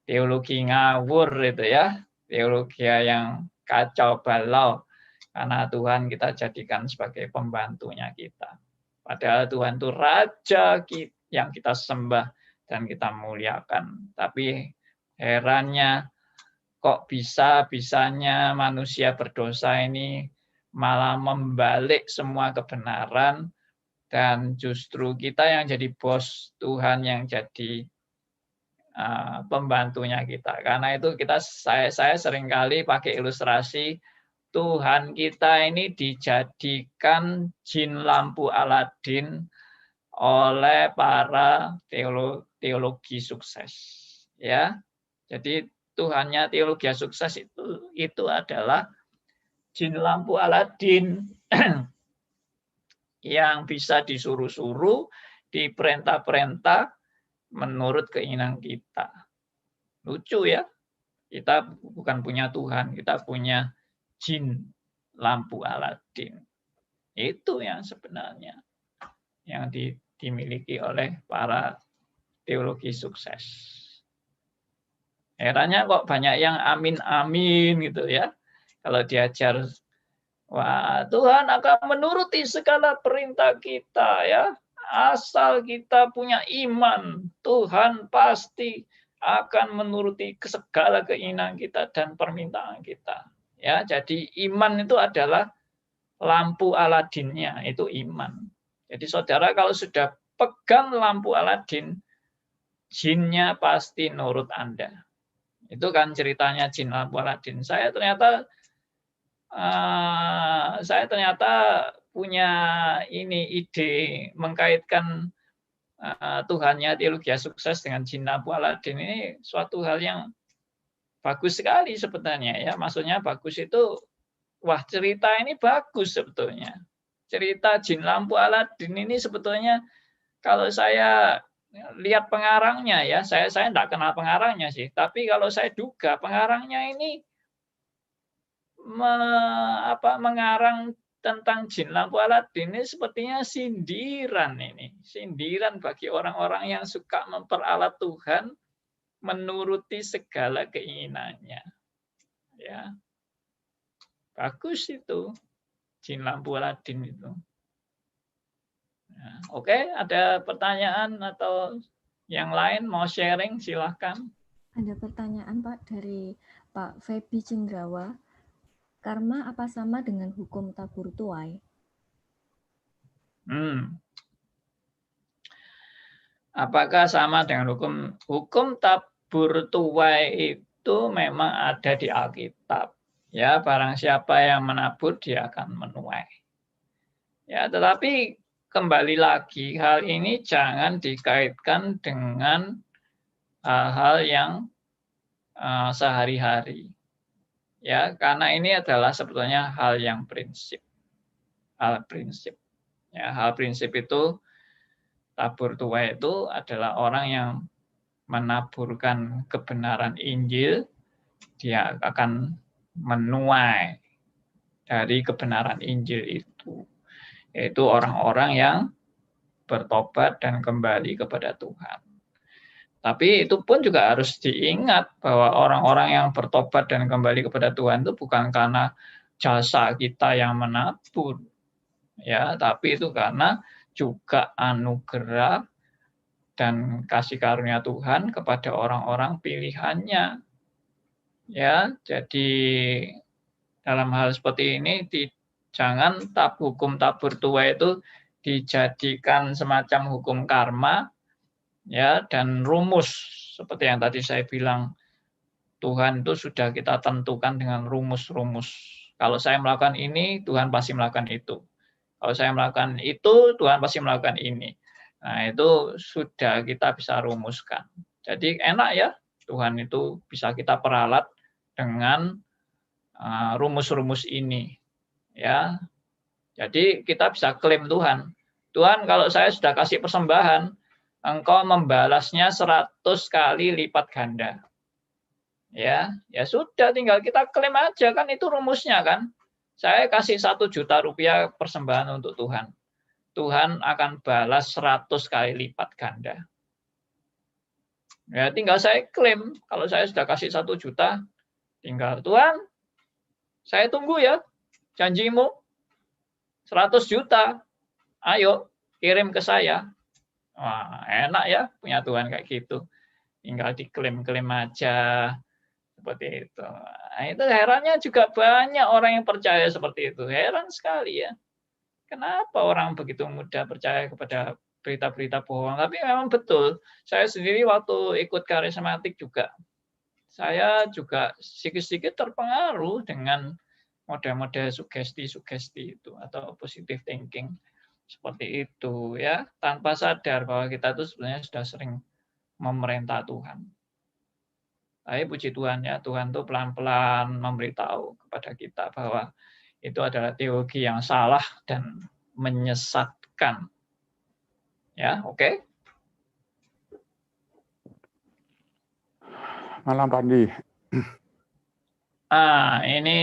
teologi ngawur itu ya. Teologi yang kacau balau. Karena Tuhan kita jadikan sebagai pembantunya kita. Padahal Tuhan itu Raja yang kita sembah dan kita muliakan. Tapi herannya kok bisa-bisanya manusia berdosa ini malah membalik semua kebenaran dan justru kita yang jadi bos, Tuhan yang jadi pembantunya kita. Karena itu saya seringkali pakai ilustrasi Tuhan kita ini dijadikan jin lampu Aladin oleh para teologi sukses. Ya, jadi Tuhannya teologi sukses itu adalah jin lampu Aladin yang bisa disuruh-suruh, diperintah-perintah menurut keinginan kita. Lucu ya, kita bukan punya Tuhan, kita punya jin lampu Aladin. Itu yang sebenarnya yang dimiliki oleh para teologi sukses. Herannya kok banyak yang amin-amin gitu ya. Kalau diajar, wah Tuhan akan menuruti segala perintah kita ya. Asal kita punya iman, Tuhan pasti akan menuruti segala keinginan kita dan permintaan kita. Ya, jadi iman itu adalah lampu Aladinnya, itu iman. Jadi saudara kalau sudah pegang lampu Aladin, jinnya pasti nurut Anda. Itu kan ceritanya jin lampu Aladin. Saya ternyata punya ide mengkaitkan Tuhannya teologi sukses dengan jin lampu Aladin ini suatu hal yang bagus sekali sebenarnya ya. Maksudnya bagus itu, wah cerita ini bagus sebetulnya. Cerita jin lampu Aladin ini sebetulnya kalau saya lihat pengarangnya ya, saya tidak kenal pengarangnya sih, tapi kalau saya duga pengarangnya ini mengarang tentang jin lampu Aladin ini sepertinya sindiran bagi orang-orang yang suka memperalat Tuhan menuruti segala keinginannya. Ya. Bagus itu jin lampu Aladin itu. Nah, oke, ada pertanyaan atau yang lain mau sharing silahkan. Ada pertanyaan Pak dari Pak Feby Cindrawa. Karma apa sama dengan hukum tabur tuai? Apakah sama dengan hukum tabur tuai itu memang ada di Alkitab. Ya, barang siapa yang menabur dia akan menuai. Ya, tetapi kembali lagi hal ini jangan dikaitkan dengan hal-hal yang sehari-hari. Ya, karena ini adalah sebetulnya hal yang prinsip. Hal prinsip. Ya, hal prinsip itu tabur tuai itu adalah orang yang menaburkan kebenaran Injil, dia akan menuai dari kebenaran Injil itu. Yaitu orang-orang yang bertobat dan kembali kepada Tuhan. Tapi itu pun juga harus diingat bahwa orang-orang yang bertobat dan kembali kepada Tuhan itu bukan karena jasa kita yang menabur, ya, tapi itu karena juga anugerah dan kasih karunia Tuhan kepada orang-orang pilihannya. Ya, jadi dalam hal seperti ini jangan hukum tabur tuai itu dijadikan semacam hukum karma. Ya, dan rumus seperti yang tadi saya bilang, Tuhan itu sudah kita tentukan dengan rumus-rumus. Kalau saya melakukan ini, Tuhan pasti melakukan itu. Kalau saya melakukan itu, Tuhan pasti melakukan ini. Nah, itu sudah kita bisa rumuskan. Jadi enak ya, Tuhan itu bisa kita peralat dengan rumus-rumus ini. Ya, jadi kita bisa klaim Tuhan. Tuhan, kalau saya sudah kasih persembahan, Engkau membalasnya 100 kali lipat ganda. Ya sudah, tinggal kita klaim aja, kan itu rumusnya kan. Saya kasih 1 juta rupiah persembahan untuk Tuhan. Tuhan akan balas 100 kali lipat ganda. Ya, tinggal saya klaim. Kalau saya sudah kasih 1 juta, tinggal Tuhan, saya tunggu ya janjimu 100 juta. Ayo kirim ke saya. Wah, enak ya punya Tuhan kayak gitu. Tinggal diklaim-klaim aja. Seperti itu. Nah, itu herannya juga banyak orang yang percaya seperti itu. Heran sekali ya. Kenapa orang begitu mudah percaya kepada berita-berita bohong? Tapi memang betul. Saya sendiri waktu ikut karismatik juga, saya juga sedikit-sedikit terpengaruh dengan model-model sugesti-sugesti itu atau positive thinking seperti itu ya, tanpa sadar bahwa kita itu sebenarnya sudah sering memerintah Tuhan. Tapi puji Tuhan ya, Tuhan tuh pelan-pelan memberitahu kepada kita bahwa itu adalah teologi yang salah dan menyesatkan. Ya, oke. Malam Pak Andi. Ini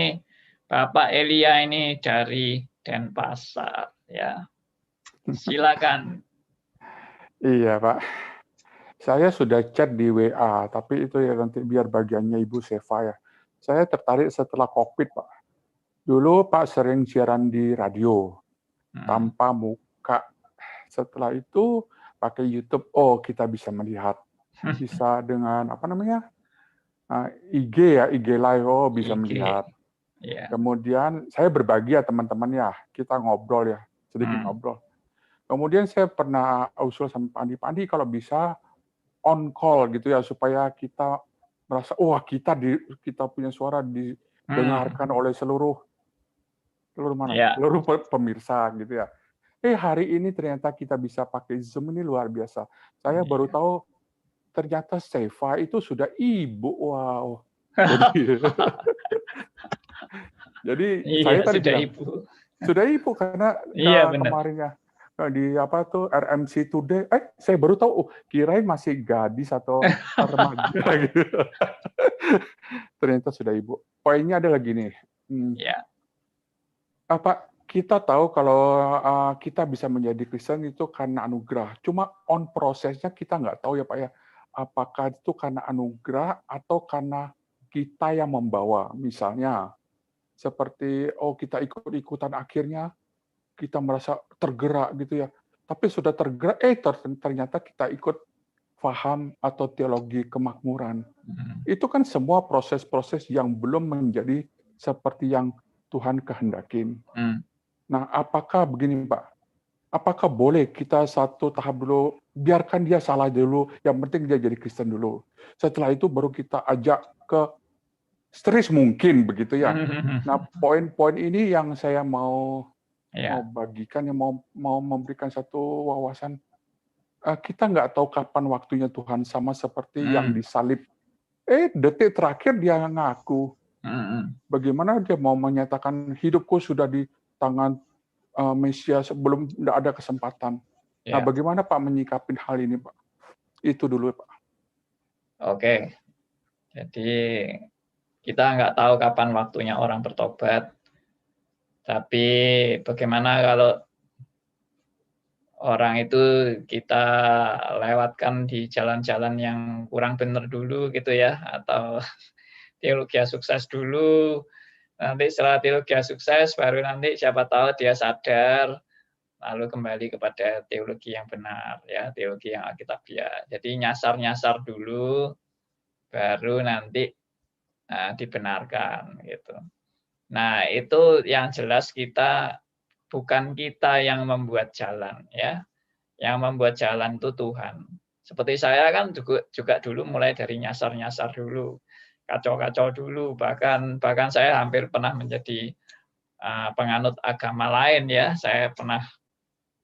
Bapak Elia ini dari Denpasar ya. Silakan. Iya Pak. Saya sudah chat di WA, tapi itu ya nanti biar bagiannya Ibu Seva ya. Saya tertarik setelah COVID Pak. Dulu Pak sering siaran di radio tanpa muka. Setelah itu pakai YouTube, oh kita bisa melihat. Bisa dengan apa namanya? IG ya, IG live, oh bisa melihat. Yeah. Kemudian saya berbagi ya teman-teman ya, kita ngobrol ya, sedikit ngobrol. Kemudian saya pernah usul sama Pak Andi kalau bisa on call gitu ya, supaya kita merasa, wah kita punya suara didengarkan oleh seluruh pemirsa gitu ya. Hari ini ternyata kita bisa pakai Zoom, ini luar biasa. Saya baru tahu ternyata Seva itu sudah ibu, wow. Jadi saya tadi bilang, sudah ibu karena kemarinnya di RMC Today, saya baru tahu, kirain masih gadis atau remaja gitu. Ternyata sudah ibu. Poinnya adalah gini, kita tahu kalau kita bisa menjadi Kristen itu karena anugerah. Cuma on prosesnya kita nggak tahu ya Pak ya, apakah itu karena anugerah atau karena kita yang membawa. Misalnya seperti kita ikut-ikutan akhirnya kita merasa tergerak gitu ya. Tapi sudah tergerak, ternyata kita ikut paham atau teologi kemakmuran. Itu kan semua proses-proses yang belum menjadi seperti yang Tuhan kehendakin. Nah, apakah begini Pak? Apakah boleh kita satu tahap dulu, biarkan dia salah dulu, yang penting dia jadi Kristen dulu. Setelah itu baru kita ajak ke serius mungkin begitu ya. Nah, poin-poin ini yang saya mau bagikan, yang mau memberikan satu wawasan. Kita nggak tahu kapan waktunya Tuhan, sama seperti yang disalib. Detik terakhir dia ngaku. Bagaimana dia mau menyatakan hidupku sudah di tangan Mesias sebelum tidak ada kesempatan. Nah, bagaimana Pak menyikapin hal ini Pak? Itu dulu Pak. Oke. Jadi kita nggak tahu kapan waktunya orang bertobat. Tapi bagaimana kalau orang itu kita lewatkan di jalan-jalan yang kurang benar dulu gitu ya, atau teologi sukses dulu. Nanti setelah teologi sukses baru nanti siapa tahu dia sadar lalu kembali kepada teologi yang benar ya, teologi yang alkitabiah. Jadi nyasar-nyasar dulu baru nanti dibenarkan gitu. Nah, itu yang jelas bukan kita yang membuat jalan ya. Yang membuat jalan itu Tuhan. Seperti saya kan juga dulu mulai dari nyasar-nyasar dulu. kacau-kacau dulu, bahkan saya hampir pernah menjadi penganut agama lain ya. Saya pernah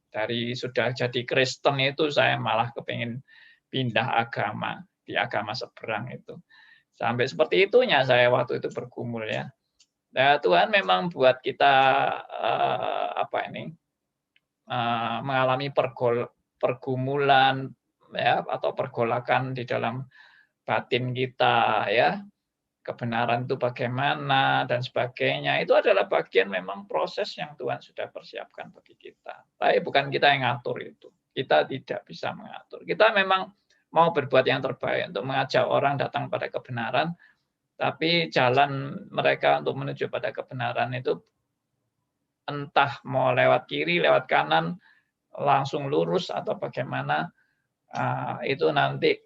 dari sudah jadi Kristen itu saya malah kepingin pindah agama di agama seberang itu. Sampai seperti itunya saya waktu itu bergumul ya. Nah, Tuhan memang buat kita mengalami pergumulan ya, atau pergolakan di dalam batin kita ya. Kebenaran itu bagaimana dan sebagainya. Itu adalah bagian memang proses yang Tuhan sudah persiapkan bagi kita. Tapi bukan kita yang ngatur itu. Kita tidak bisa mengatur. Kita memang mau berbuat yang terbaik untuk mengajak orang datang pada kebenaran, tapi jalan mereka untuk menuju pada kebenaran itu entah mau lewat kiri, lewat kanan, langsung lurus atau bagaimana, itu nanti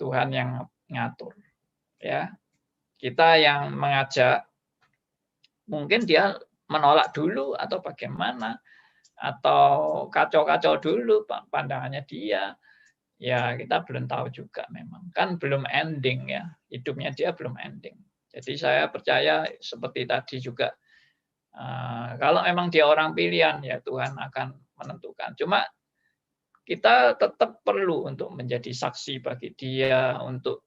Tuhan yang ngatur. Ya, kita yang mengajak, mungkin dia menolak dulu atau bagaimana, atau kacau-kacau dulu pandangannya dia. Ya, kita belum tahu juga memang. Kan belum ending ya, hidupnya dia belum ending. Jadi saya percaya seperti tadi juga, kalau memang dia orang pilihan, ya Tuhan akan menentukan. Cuma kita tetap perlu untuk menjadi saksi bagi dia, untuk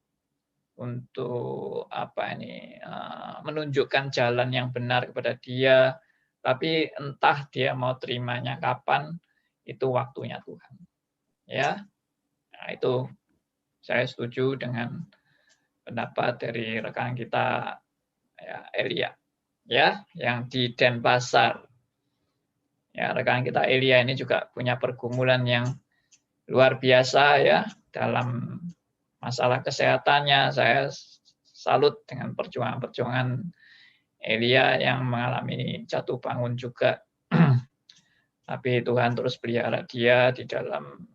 menunjukkan jalan yang benar kepada dia, tapi entah dia mau terimanya kapan, itu waktunya Tuhan. Ya, nah, itu saya setuju dengan pendapat dari rekan kita ya, Elia, ya, yang di Denpasar. Ya, rekan kita Elia ini juga punya pergumulan yang luar biasa ya dalam masalah kesehatannya. Saya salut dengan perjuangan Elia yang mengalami jatuh bangun juga. Tapi Tuhan terus pelihara dia di dalam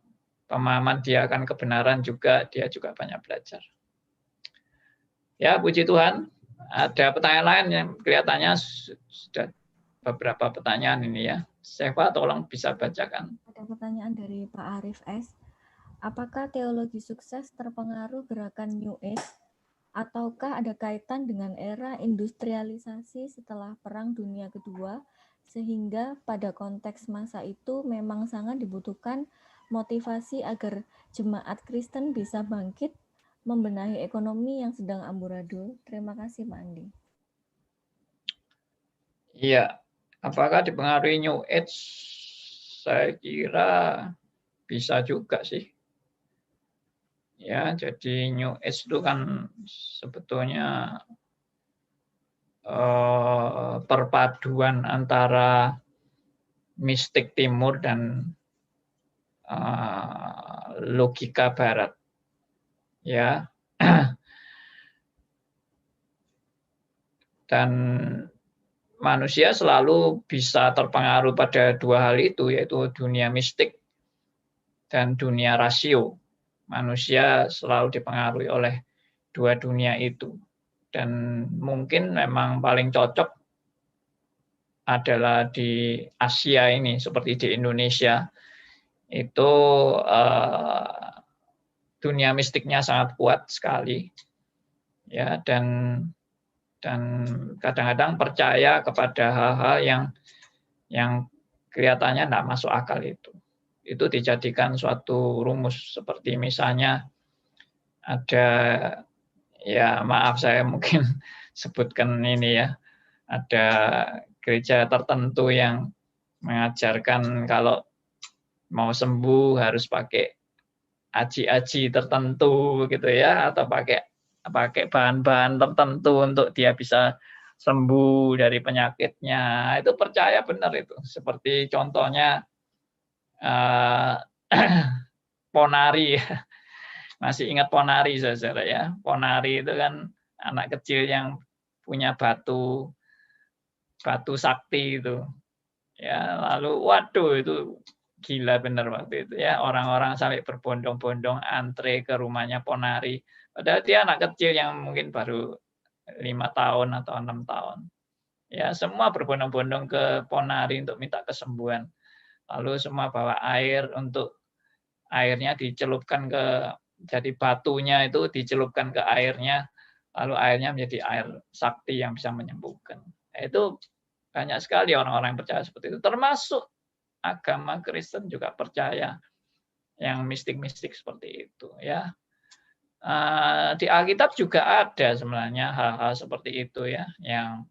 pemahaman dia akan kebenaran juga, dia juga banyak belajar. Ya, puji Tuhan. Ada pertanyaan lain yang kelihatannya sudah beberapa pertanyaan ini ya. Seva, tolong bisa bacakan. Ada pertanyaan dari Pak Arif S. Apakah teologi sukses terpengaruh gerakan New Age ataukah ada kaitan dengan era industrialisasi setelah Perang Dunia Kedua sehingga pada konteks masa itu memang sangat dibutuhkan motivasi agar jemaat Kristen bisa bangkit membenahi ekonomi yang sedang amburadul? Terima kasih, Pak Andi. Iya, apakah dipengaruhi New Age? Saya kira bisa juga sih. Ya, jadi New Age itu kan sebetulnya perpaduan antara mistik timur dan logika barat. Ya. Dan manusia selalu bisa terpengaruh pada dua hal itu, yaitu dunia mistik dan dunia rasio. Manusia selalu dipengaruhi oleh dua dunia itu. Dan mungkin memang paling cocok adalah di Asia ini, seperti di Indonesia. Itu dunia mistiknya sangat kuat sekali. Ya, dan kadang-kadang percaya kepada hal-hal yang kelihatannya tidak masuk akal itu dijadikan suatu rumus. Seperti misalnya ada, ya maaf saya mungkin sebutkan ini ya, ada gereja tertentu yang mengajarkan kalau mau sembuh harus pakai aji-aji tertentu gitu ya, atau pakai bahan-bahan tertentu untuk dia bisa sembuh dari penyakitnya. Itu percaya benar itu. Seperti contohnya ponari. Masih ingat ponari, saudara ya? Ponari itu kan anak kecil yang punya batu sakti itu. Ya, lalu waduh itu gila benar waktu itu ya. Orang-orang sampai berbondong-bondong antre ke rumahnya ponari. Padahal dia anak kecil yang mungkin baru 5 tahun atau 6 tahun. Ya, semua berbondong-bondong ke ponari untuk minta kesembuhan. Lalu semua bawa air, untuk airnya dicelupkan jadi batunya itu dicelupkan ke airnya, lalu airnya menjadi air sakti yang bisa menyembuhkan. Itu banyak sekali orang-orang yang percaya seperti itu, termasuk agama Kristen juga percaya yang mistik-mistik seperti itu, ya. Di Alkitab juga ada sebenarnya hal-hal seperti itu, ya, yang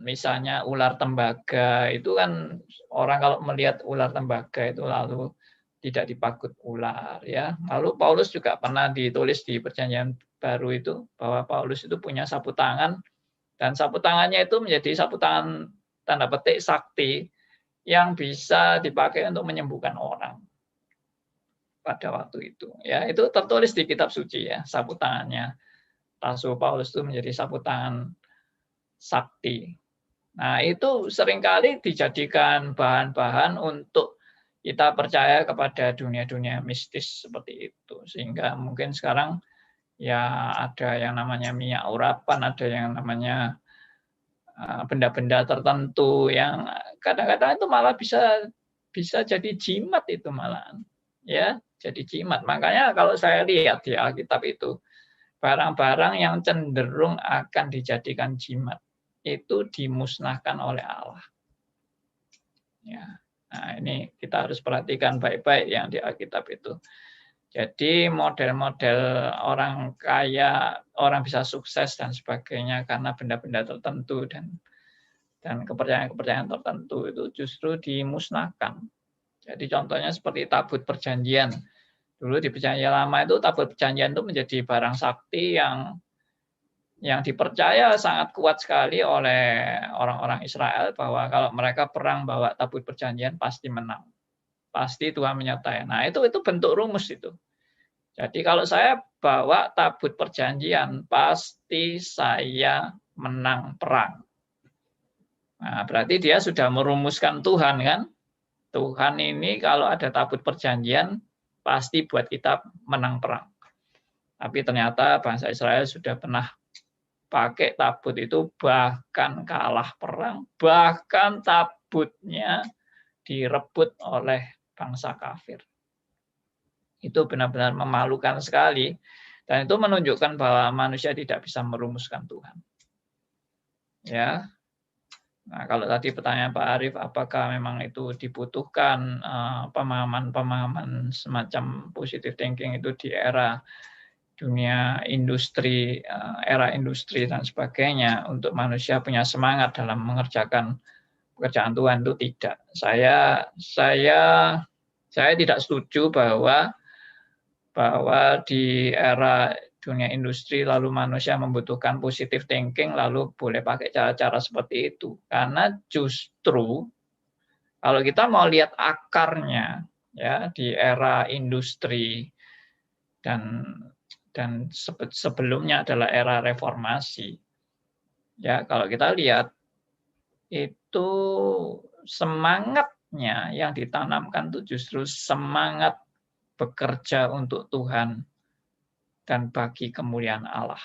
misalnya ular tembaga itu kan orang kalau melihat ular tembaga itu lalu tidak dipakut ular, ya. Lalu Paulus juga pernah ditulis di Perjanjian Baru itu bahwa Paulus itu punya sapu tangan, dan sapu tangannya itu menjadi sapu tangan tanda petik sakti yang bisa dipakai untuk menyembuhkan orang pada waktu itu. Ya, itu tertulis di kitab suci, ya, sapu tangannya Rasul Paulus itu menjadi sapu tangan sakti. Nah, itu seringkali dijadikan bahan-bahan untuk kita percaya kepada dunia-dunia mistis seperti itu. Sehingga mungkin sekarang ya ada yang namanya minyak urapan, ada yang namanya benda-benda tertentu yang kadang-kadang itu malah bisa jadi jimat itu malahan. Ya, jadi jimat. Makanya kalau saya lihat di Alkitab itu barang-barang yang cenderung akan dijadikan jimat itu dimusnahkan oleh Allah. Ya. Nah, ini kita harus perhatikan baik-baik yang di Alkitab itu. Jadi model-model orang kaya, orang bisa sukses dan sebagainya karena benda-benda tertentu dan kepercayaan-kepercayaan tertentu itu justru dimusnahkan. Jadi contohnya seperti tabut perjanjian. Dulu di Perjanjian Lama itu tabut perjanjian itu menjadi barang sakti yang dipercaya sangat kuat sekali oleh orang-orang Israel bahwa kalau mereka perang bawa tabut perjanjian pasti menang. Pasti Tuhan menyertai. Nah, itu bentuk rumus itu. Jadi kalau saya bawa tabut perjanjian, pasti saya menang perang. Nah, berarti dia sudah merumuskan Tuhan, kan? Tuhan ini kalau ada tabut perjanjian, pasti buat kita menang perang. Tapi ternyata bangsa Israel sudah pernah pakai tabut itu bahkan kalah perang, bahkan tabutnya direbut oleh bangsa kafir. Itu benar-benar memalukan sekali, dan itu menunjukkan bahwa manusia tidak bisa merumuskan Tuhan. Ya, nah kalau tadi pertanyaan Pak Arief, apakah memang itu dibutuhkan pemahaman-pemahaman semacam positive thinking itu di era dunia industri, era industri dan sebagainya untuk manusia punya semangat dalam mengerjakan pekerjaan Tuhan, itu tidak. Saya tidak setuju bahwa di era dunia industri lalu manusia membutuhkan positive thinking lalu boleh pakai cara-cara seperti itu. Karena justru kalau kita mau lihat akarnya, ya, di era industri dan sebelumnya adalah era reformasi. Ya, kalau kita lihat itu semangatnya yang ditanamkan itu justru semangat bekerja untuk Tuhan dan bagi kemuliaan Allah.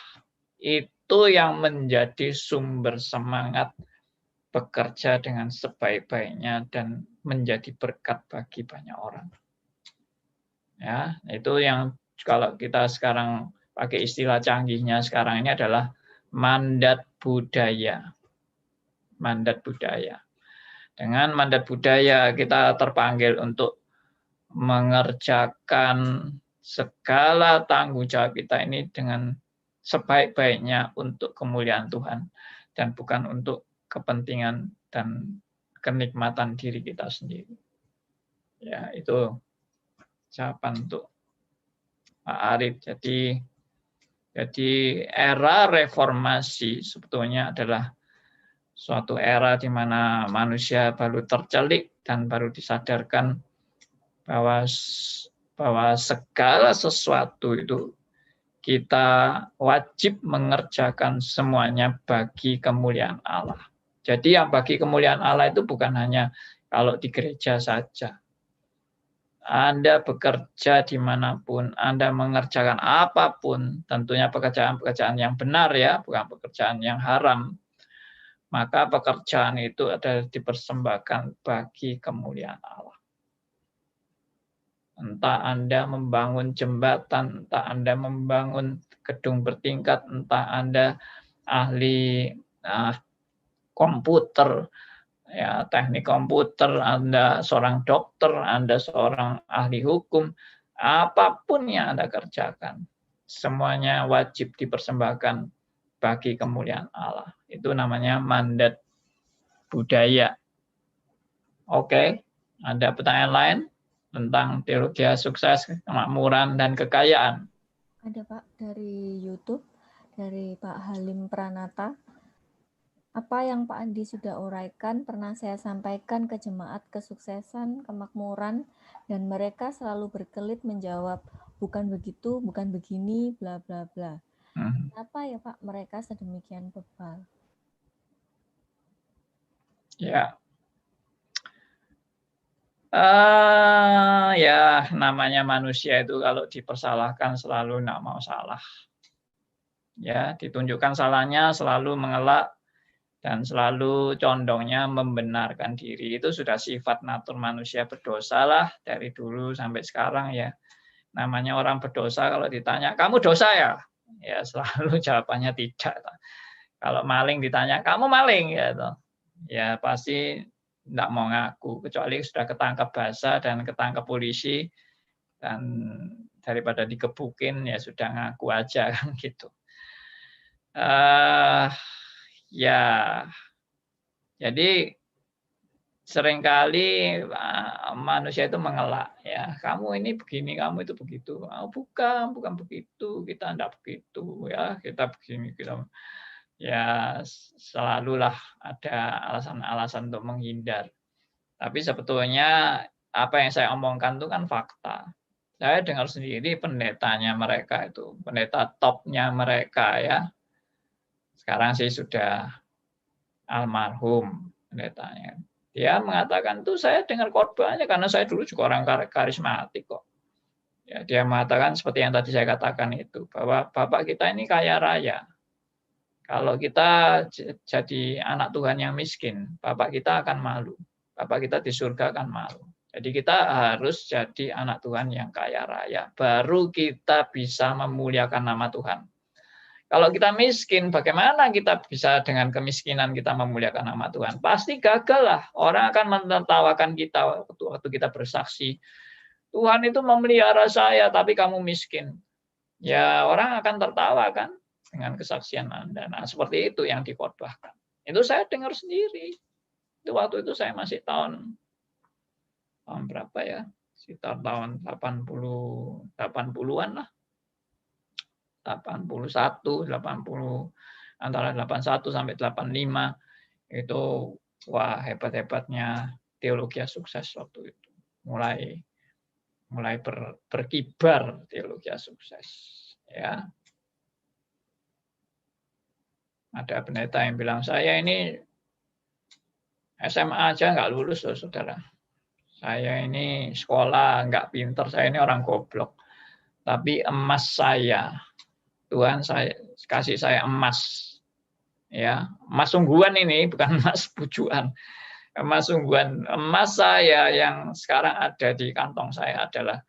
Itu yang menjadi sumber semangat bekerja dengan sebaik-baiknya dan menjadi berkat bagi banyak orang. Ya, itu yang kalau kita sekarang pakai istilah canggihnya sekarang ini adalah mandat budaya. Mandat budaya. Dengan mandat budaya kita terpanggil untuk mengerjakan segala tanggung jawab kita ini dengan sebaik-baiknya untuk kemuliaan Tuhan dan bukan untuk kepentingan dan kenikmatan diri kita sendiri. Ya, itu jawaban untuk Pak Arief. Jadi era reformasi sebetulnya adalah suatu era di mana manusia baru tercelik dan baru disadarkan bahwa segala sesuatu itu kita wajib mengerjakan semuanya bagi kemuliaan Allah. Jadi yang bagi kemuliaan Allah itu bukan hanya kalau di gereja saja. Anda bekerja dimanapun, Anda mengerjakan apapun, tentunya pekerjaan-pekerjaan yang benar, ya, bukan pekerjaan yang haram. Maka pekerjaan itu adalah dipersembahkan bagi kemuliaan Allah. entah Anda membangun jembatan, entah Anda membangun gedung bertingkat, entah Anda ahli komputer, ya teknik komputer, Anda seorang dokter, Anda seorang ahli hukum, apapun yang Anda kerjakan, semuanya wajib dipersembahkan bagi kemuliaan Allah. Itu namanya mandat budaya. Oke, ada pertanyaan lain tentang teologi sukses, kemakmuran, dan kekayaan? Ada Pak, dari YouTube, dari Pak Halim Pranata. Apa yang Pak Andi sudah uraikan pernah saya sampaikan ke jemaat kesuksesan, kemakmuran, dan mereka selalu berkelit menjawab, bukan begitu, bukan begini, bla bla bla. Kenapa ya Pak mereka sedemikian bebal? Ya, ya namanya manusia itu kalau dipersalahkan selalu nggak mau salah. Ya, ditunjukkan salahnya selalu mengelak dan selalu condongnya membenarkan diri. Itu sudah sifat natur manusia berdosa lah dari dulu sampai sekarang ya. Namanya orang berdosa kalau ditanya, kamu dosa ya? Ya selalu jawabannya tidak. Kalau maling ditanya, kamu maling ya? Ya pasti tidak mau ngaku, kecuali sudah ketangkap basah dan ketangkap polisi, dan daripada dikebukin ya sudah ngaku aja kan gitu. Ya, jadi seringkali manusia itu mengelak ya, kamu ini begini, kamu itu begitu. Oh, bukan begitu, kita tidak begitu ya, kita begini, kita ya selalulah ada alasan-alasan untuk menghindar. Tapi sebetulnya apa yang saya omongkan itu kan fakta. Saya dengar sendiri pendetanya mereka itu, pendeta topnya mereka ya. Sekarang sih sudah almarhum pendetanya. Dia mengatakan tuh saya dengar khotbahnya karena saya dulu juga orang karismatik kok. Ya, dia mengatakan seperti yang tadi saya katakan itu, bahwa Bapak kita ini kaya raya. Kalau kita jadi anak Tuhan yang miskin, Bapak kita akan malu. Bapak kita di surga akan malu. Jadi kita harus jadi anak Tuhan yang kaya raya. Baru kita bisa memuliakan nama Tuhan. Kalau kita miskin, bagaimana kita bisa dengan kemiskinan kita memuliakan nama Tuhan? Pasti gagal lah. Orang akan menertawakan kita waktu kita bersaksi. Tuhan itu memelihara saya, tapi kamu miskin. Ya orang akan tertawa kan dengan kesaksian Anda. Nah, seperti itu yang dikhotbahkan. Itu saya dengar sendiri. Itu waktu itu saya masih tahun berapa ya? Sekitar tahun 80-an lah. 81, 80, antara 81 sampai 85. Itu wah hebat-hebatnya teologi sukses waktu itu. Mulai berkibar teologi sukses ya. Ada pendeta yang bilang, saya ini SMA aja nggak lulus loh saudara. Saya ini sekolah nggak pinter, saya ini orang goblok. Tapi emas saya, Tuhan saya kasih saya emas. Ya, emas sungguhan ini, bukan emas bujuan. Emas sungguhan. Emas saya yang sekarang ada di kantong saya adalah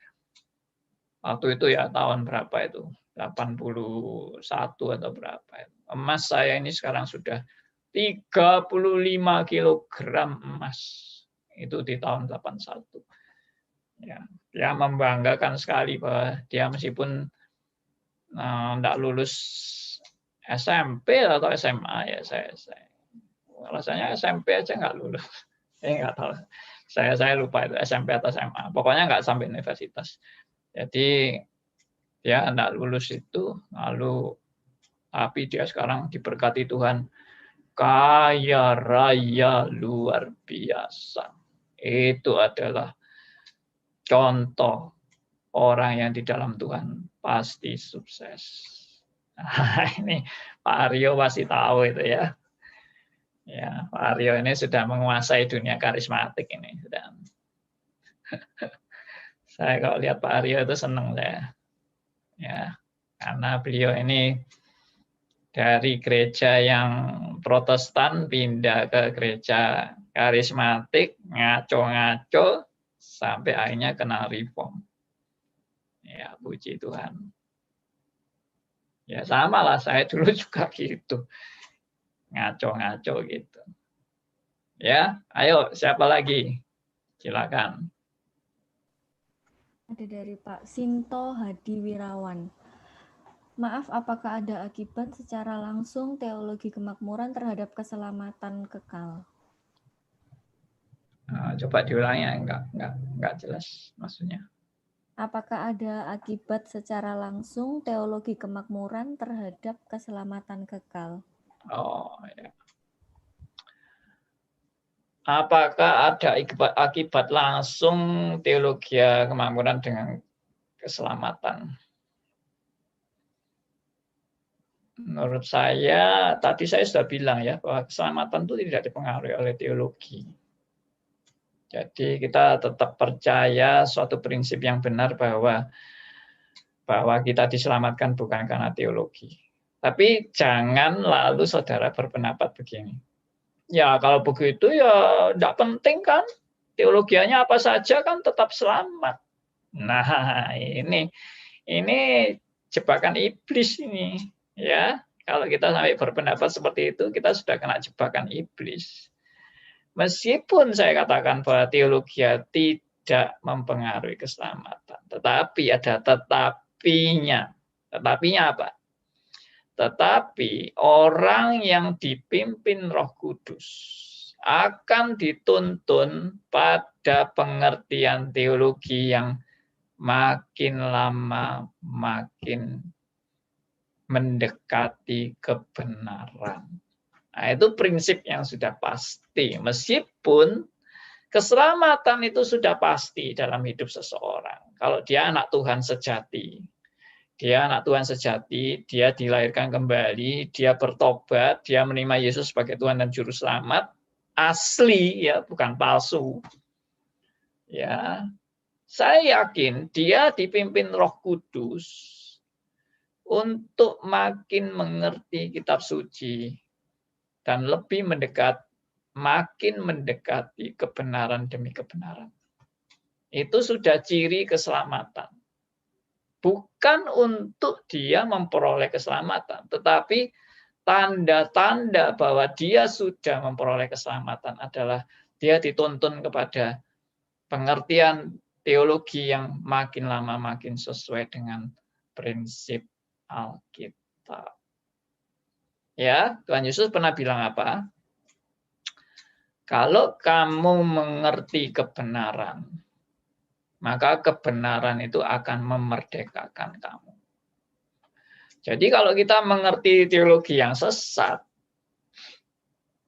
waktu itu ya tahun berapa itu? 81 atau berapa itu. Emas saya ini sekarang sudah 35 kilogram emas. Itu di tahun 81. Ya, dia membanggakan sekali bahwa dia meskipun tidak lulus SMP atau SMA ya saya rasanya SMP aja nggak lulus. Nggak tahu. Saya lupa itu SMP atau SMA. Pokoknya nggak sampai universitas. Jadi dia tidak lulus itu, lalu tapi dia sekarang diberkati Tuhan kaya raya luar biasa. Itu adalah contoh orang yang di dalam Tuhan pasti sukses. Nah, ini Pak Aryo pasti tahu itu ya. Ya, Pak Aryo ini sudah menguasai dunia karismatik ini. Saya kalau lihat Pak Aryo itu senang saya. Ya, karena beliau ini dari gereja yang Protestan pindah ke gereja karismatik, ngaco-ngaco sampai akhirnya kena reform. Ya, puji Tuhan. Ya sama lah, saya dulu juga gitu. Ngaco-ngaco gitu. Ya, ayo siapa lagi? Silakan. Ada dari Pak Sinto Hadi Wirawan. Maaf, apakah ada akibat secara langsung teologi kemakmuran terhadap keselamatan kekal? Coba diulangi, enggak jelas maksudnya. Apakah ada akibat secara langsung teologi kemakmuran terhadap keselamatan kekal? Oh, ya. Apakah ada akibat langsung teologi kemakmuran dengan keselamatan? Menurut saya, tadi saya sudah bilang ya, bahwa keselamatan itu tidak dipengaruhi oleh teologi. Jadi kita tetap percaya suatu prinsip yang benar bahwa kita diselamatkan bukan karena teologi. Tapi jangan lalu saudara berpendapat begini. Ya kalau begitu ya tidak penting kan, teologianya apa saja kan tetap selamat. Nah ini jebakan iblis ini ya. Kalau kita sampai berpendapat seperti itu, kita sudah kena jebakan iblis. Meskipun saya katakan bahwa teologi tidak mempengaruhi keselamatan, tetapi ada tetapinya. Tetapinya apa? Tetapi orang yang dipimpin Roh Kudus akan dituntun pada pengertian teologi yang makin lama makin mendekati kebenaran. Nah, itu prinsip yang sudah pasti. Meskipun keselamatan itu sudah pasti dalam hidup seseorang. Kalau dia anak Tuhan sejati. Dia anak Tuhan sejati, dia dilahirkan kembali, dia bertobat, dia menerima Yesus sebagai Tuhan dan Juru Selamat. Asli, ya, bukan palsu. Ya, saya yakin dia dipimpin Roh Kudus untuk makin mengerti kitab suci dan makin mendekati kebenaran demi kebenaran. Itu sudah ciri keselamatan. Bukan untuk dia memperoleh keselamatan, tetapi tanda-tanda bahwa dia sudah memperoleh keselamatan adalah dia dituntun kepada pengertian teologi yang makin lama makin sesuai dengan prinsip Alkitab. Ya, Tuhan Yesus pernah bilang apa? Kalau kamu mengerti kebenaran, maka kebenaran itu akan memerdekakan kamu. Jadi kalau kita mengerti teologi yang sesat,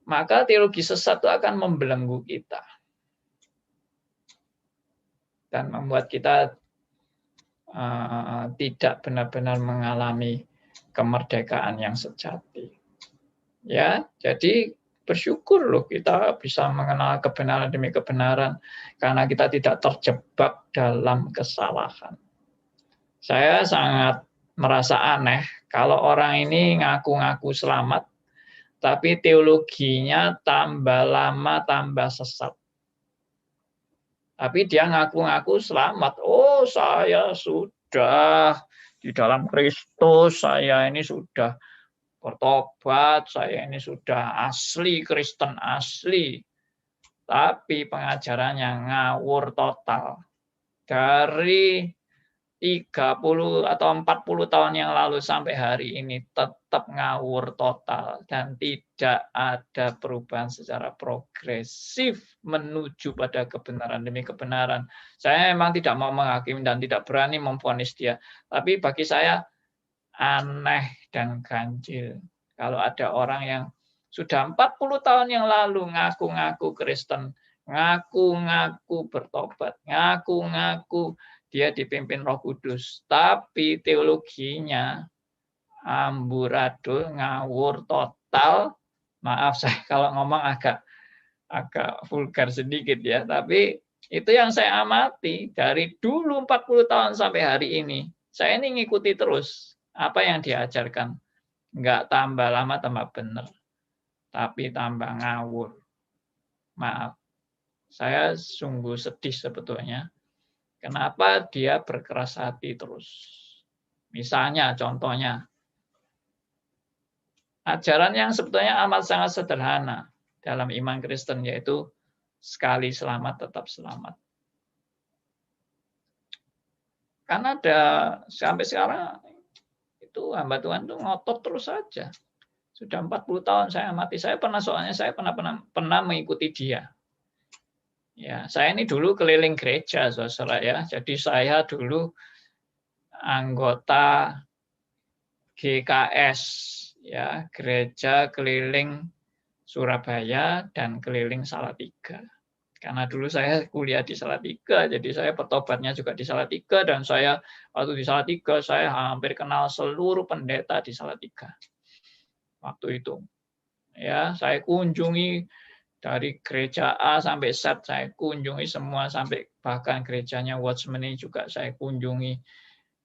maka teologi sesat itu akan membelenggu kita. Dan membuat kita tidak benar-benar mengalami kemerdekaan yang sejati. Ya, jadi bersyukur loh kita bisa mengenal kebenaran demi kebenaran karena kita tidak terjebak dalam kesalahan. Saya sangat merasa aneh kalau orang ini ngaku-ngaku selamat, tapi teologinya tambah lama tambah sesat. Tapi dia ngaku-ngaku selamat. Oh, saya sudah di dalam Kristus, saya ini sudah bertobat, saya ini sudah asli Kristen asli. Tapi pengajarannya ngawur total. Dari 30 atau 40 tahun yang lalu sampai hari ini tetap ngawur total dan tidak ada perubahan secara progresif menuju pada kebenaran demi kebenaran. Saya memang tidak mau menghakimi dan tidak berani memvonis dia, tapi bagi saya aneh dan ganjil kalau ada orang yang sudah 40 tahun yang lalu ngaku-ngaku Kristen, ngaku-ngaku bertobat, ngaku-ngaku dia dipimpin Roh Kudus, tapi teologinya amburadul, ngawur total. Maaf saya kalau ngomong agak vulgar sedikit ya, tapi itu yang saya amati dari dulu 40 tahun sampai hari ini. Saya ini ngikuti terus apa yang diajarkan. Enggak tambah lama tambah benar, tapi tambah ngawur. Maaf, saya sungguh sedih sebetulnya. Kenapa dia berkeras hati terus? Misalnya, contohnya, ajaran yang sebetulnya amat sangat sederhana dalam iman Kristen, yaitu sekali selamat tetap selamat. Karena ada sampai sekarang itu hamba Tuhan itu ngotot terus saja. Sudah 40 tahun saya amati. Saya pernah mengikuti dia. Ya, saya ini dulu keliling gereja, saudara ya. Jadi saya dulu anggota GKS, ya, Gereja Keliling Surabaya dan Keliling Salatiga. Karena dulu saya kuliah di Salatiga, jadi saya bertobatnya juga di Salatiga, dan saya waktu di Salatiga saya hampir kenal seluruh pendeta di Salatiga. Waktu itu, ya, saya kunjungi dari gereja A sampai Z, saya kunjungi semua, sampai bahkan gerejanya Watchman ini juga saya kunjungi.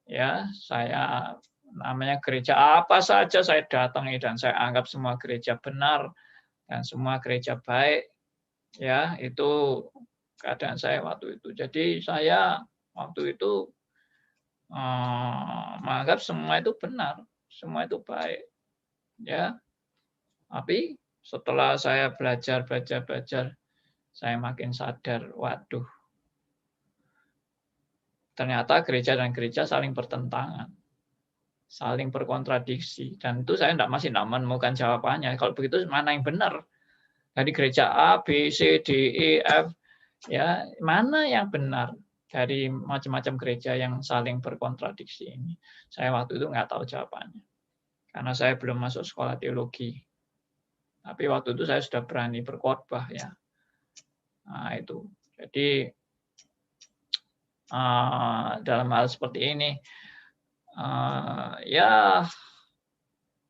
Ya, saya namanya gereja apa saja saya datangi, dan saya anggap semua gereja benar dan semua gereja baik. Ya, itu keadaan saya waktu itu. Jadi saya waktu itu menganggap semua itu benar, semua itu baik. Ya, tapi setelah saya belajar, saya makin sadar, waduh, ternyata gereja dan gereja saling bertentangan, saling berkontradiksi, dan itu saya masih tidak menemukan jawabannya. Kalau begitu mana yang benar? Dari gereja A, B, C, D, E, F, ya mana yang benar dari macam-macam gereja yang saling berkontradiksi ini? Saya waktu itu nggak tahu jawabannya, karena saya belum masuk sekolah teologi. Tapi waktu itu saya sudah berani berkhotbah, ya. Nah itu, jadi dalam hal seperti ini, ya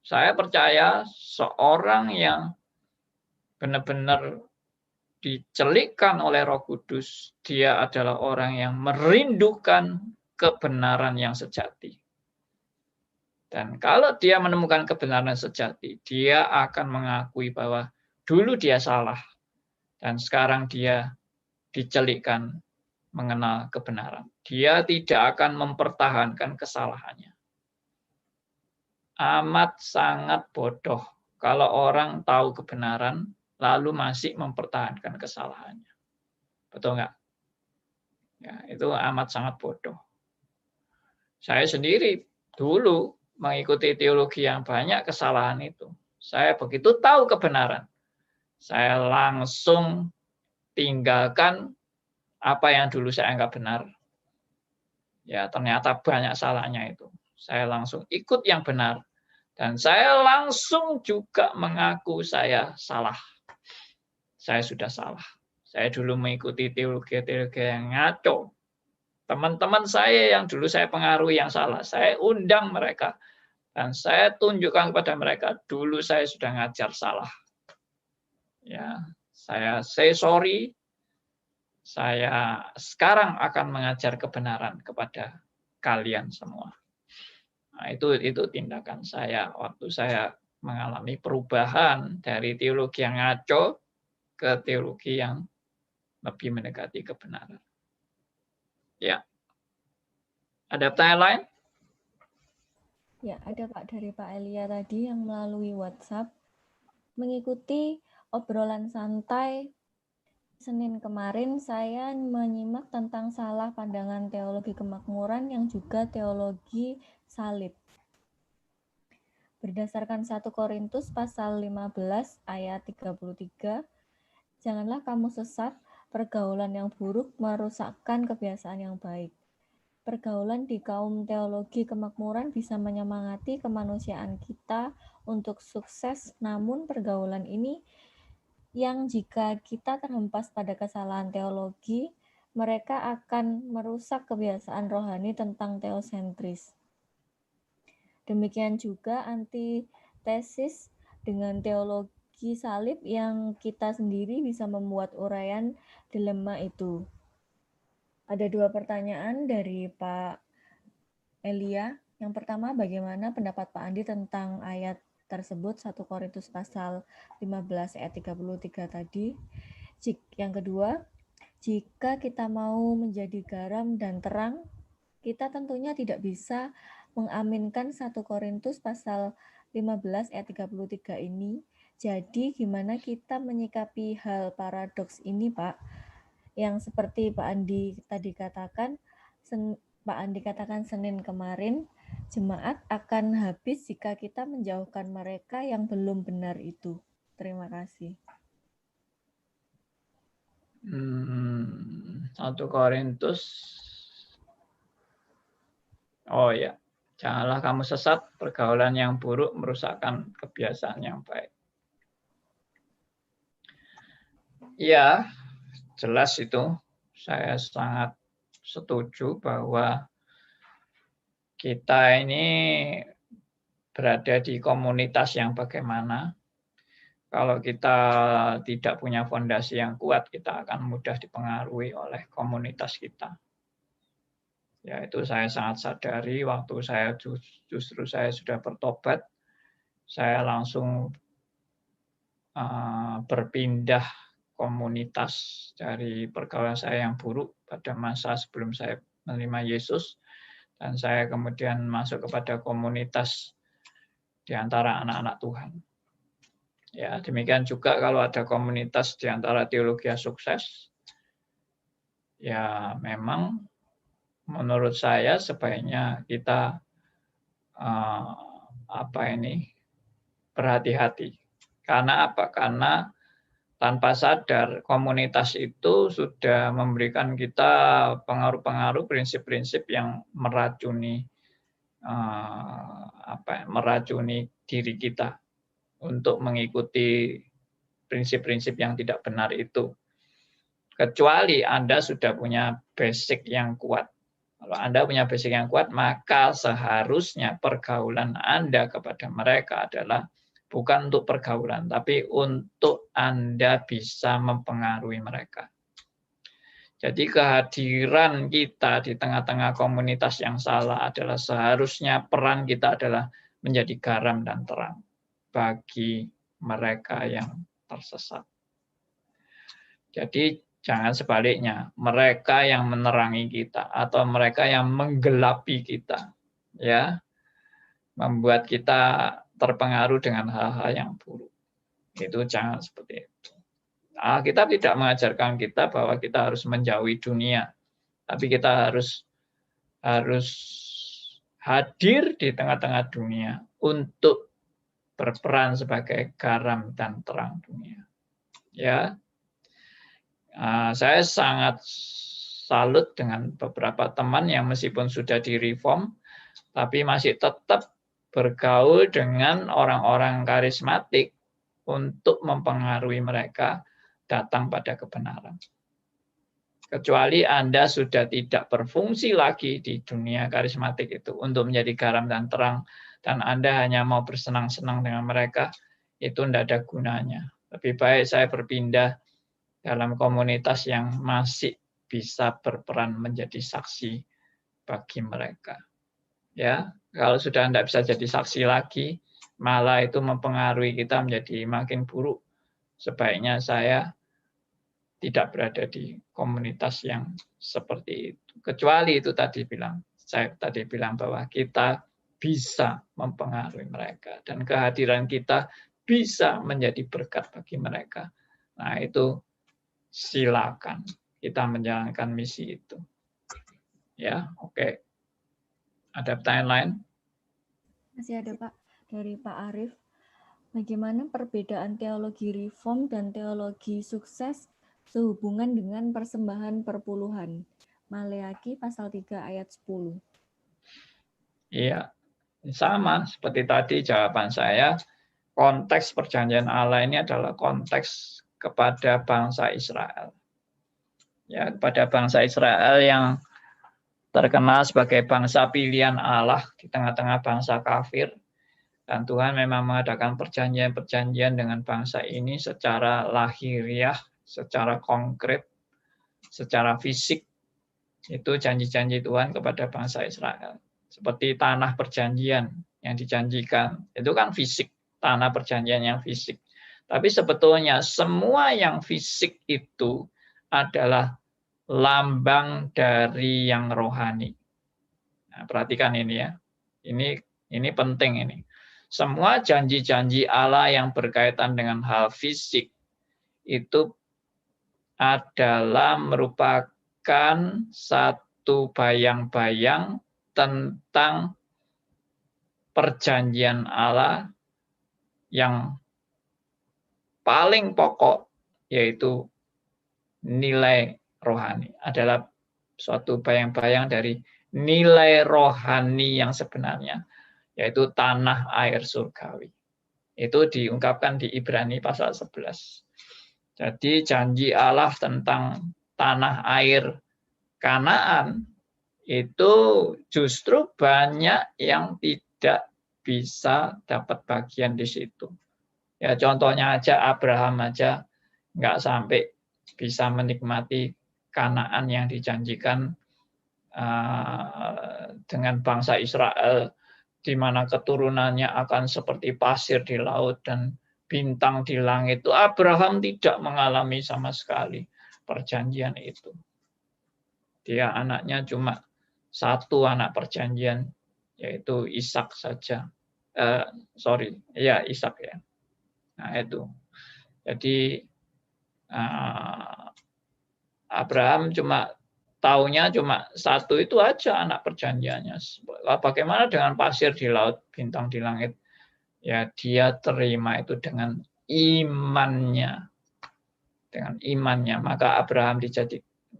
saya percaya seorang yang benar-benar dicelikkan oleh Roh Kudus, dia adalah orang yang merindukan kebenaran yang sejati. Dan kalau dia menemukan kebenaran sejati, dia akan mengakui bahwa dulu dia salah dan sekarang dia dicelikkan mengenal kebenaran. Dia tidak akan mempertahankan kesalahannya. Amat sangat bodoh kalau orang tahu kebenaran lalu masih mempertahankan kesalahannya. Betul nggak? Ya, itu amat sangat bodoh. Saya sendiri dulu mengikuti teologi yang banyak kesalahan itu. Saya begitu tahu kebenaran, saya langsung tinggalkan apa yang dulu saya anggap benar. Ya, ternyata banyak salahnya itu. Saya langsung ikut yang benar. Dan saya langsung juga mengaku saya salah. Saya sudah salah. Saya dulu mengikuti teologi-teologi yang ngaco. Teman-teman saya yang dulu saya pengaruhi yang salah, saya undang mereka. Dan saya tunjukkan kepada mereka, dulu saya sudah ngajar salah. Ya, saya say sorry. Saya sekarang akan mengajar kebenaran kepada kalian semua. Nah, itu tindakan saya waktu saya mengalami perubahan dari teologi yang ngaco ke teologi yang lebih mendekati kebenaran. Ya. Ada pertanyaan lain? Ya, ada Pak dari Pak Elia tadi yang melalui WhatsApp mengikuti obrolan santai Senin kemarin. Saya menyimak tentang salah pandangan teologi kemakmuran yang juga teologi salib. Berdasarkan 1 Korintus pasal 15 ayat 33, janganlah kamu sesat, pergaulan yang buruk merusakkan kebiasaan yang baik. Pergaulan di kaum teologi kemakmuran bisa menyemangati kemanusiaan kita untuk sukses, namun pergaulan ini yang jika kita terhempas pada kesalahan teologi, mereka akan merusak kebiasaan rohani tentang teosentris. Demikian juga antitesis dengan teologi salib yang kita sendiri bisa membuat uraian dilema itu. Ada 2 pertanyaan dari Pak Elia. Yang pertama, bagaimana pendapat Pak Andi tentang ayat tersebut, 1 Korintus pasal 15 ayat 33 tadi. Yang kedua, Jika kita mau menjadi garam dan terang, kita tentunya tidak bisa mengaminkan 1 Korintus pasal 15 ayat 33 ini. Jadi gimana kita menyikapi hal paradoks ini, Pak? Yang seperti Pak Andi tadi katakan, Pak Andi katakan Senin kemarin, jemaat akan habis jika kita menjauhkan mereka yang belum benar itu. Terima kasih. 1 Korintus. Oh ya, janganlah kamu sesat, pergaulan yang buruk merusakkan kebiasaan yang baik. Ya, jelas itu. Saya sangat setuju bahwa kita ini berada di komunitas yang bagaimana. Kalau kita tidak punya fondasi yang kuat, kita akan mudah dipengaruhi oleh komunitas kita. Ya, itu saya sangat sadari waktu saya justru saya sudah bertobat, saya langsung berpindah komunitas dari pergaulan saya yang buruk pada masa sebelum saya menerima Yesus, dan saya kemudian masuk kepada komunitas di antara anak-anak Tuhan. Ya, demikian juga kalau ada komunitas di antara teologi sukses, ya memang menurut saya sebaiknya kita berhati-hati. Karena apa? Karena tanpa sadar komunitas itu sudah memberikan kita pengaruh-pengaruh, prinsip-prinsip yang meracuni meracuni diri kita untuk mengikuti prinsip-prinsip yang tidak benar itu. Kecuali Anda sudah punya basic yang kuat. Kalau Anda punya basic yang kuat, maka seharusnya pergaulan Anda kepada mereka adalah bukan untuk pergaulan, tapi untuk Anda bisa mempengaruhi mereka. Jadi kehadiran kita di tengah-tengah komunitas yang salah adalah seharusnya peran kita adalah menjadi garam dan terang bagi mereka yang tersesat. Jadi jangan sebaliknya, mereka yang menerangi kita atau mereka yang menggelapi kita, ya, membuat kita terpengaruh dengan hal-hal yang buruk. Itu jangan seperti itu. Alkitab tidak mengajarkan kita bahwa kita harus menjauhi dunia, tapi kita harus hadir di tengah-tengah dunia untuk berperan sebagai garam dan terang dunia. Ya, saya sangat salut dengan beberapa teman yang meskipun sudah direform, tapi masih tetap bergaul dengan orang-orang karismatik untuk mempengaruhi mereka datang pada kebenaran. Kecuali Anda sudah tidak berfungsi lagi di dunia karismatik itu untuk menjadi garam dan terang, dan Anda hanya mau bersenang-senang dengan mereka, itu tidak ada gunanya. Lebih baik saya berpindah dalam komunitas yang masih bisa berperan menjadi saksi bagi mereka. Ya, kalau sudah tidak bisa jadi saksi lagi, malah itu mempengaruhi kita menjadi makin buruk. Sebaiknya saya tidak berada di komunitas yang seperti itu. Kecuali itu saya tadi bilang bahwa kita bisa mempengaruhi mereka dan kehadiran kita bisa menjadi berkat bagi mereka. Nah, itu silakan kita menjalankan misi itu. Ya, oke. Ada pertanyaan lain? Masih ada, Pak, dari Pak Arief. Bagaimana perbedaan teologi reform dan teologi sukses sehubungan dengan persembahan perpuluhan? Maleaki pasal 3 ayat 10. Iya, sama seperti tadi jawaban saya. Konteks perjanjian Allah ini adalah konteks kepada bangsa Israel. Ya, kepada bangsa Israel yang terkenal sebagai bangsa pilihan Allah di tengah-tengah bangsa kafir. Dan Tuhan memang mengadakan perjanjian-perjanjian dengan bangsa ini secara lahiriah, secara konkret, secara fisik. Itu janji-janji Tuhan kepada bangsa Israel. Seperti tanah perjanjian yang dijanjikan. Itu kan fisik, tanah perjanjian yang fisik. Tapi sebetulnya semua yang fisik itu adalah lambang dari yang rohani. Nah, perhatikan ini ya. Ini penting ini. Semua janji-janji Allah yang berkaitan dengan hal fisik itu adalah merupakan satu bayang-bayang tentang perjanjian Allah yang paling pokok, yaitu nilai rohani. Adalah suatu bayang-bayang dari nilai rohani yang sebenarnya, yaitu tanah air surgawi. Itu diungkapkan di Ibrani pasal 11. Jadi janji Allah tentang tanah air Kanaan itu justru banyak yang tidak bisa dapat bagian di situ. Ya contohnya aja Abraham aja nggak sampai bisa menikmati Kanaan yang dijanjikan dengan bangsa Israel, di mana keturunannya akan seperti pasir di laut dan bintang di langit. Itu Abraham tidak mengalami sama sekali perjanjian itu. Dia anaknya cuma satu anak perjanjian, yaitu Ishak saja. Ishak ya. Nah itu. Jadi Abraham taunya cuma satu itu aja anak perjanjiannya. Bagaimana dengan pasir di laut, bintang di langit? Ya dia terima itu dengan imannya. Dengan imannya.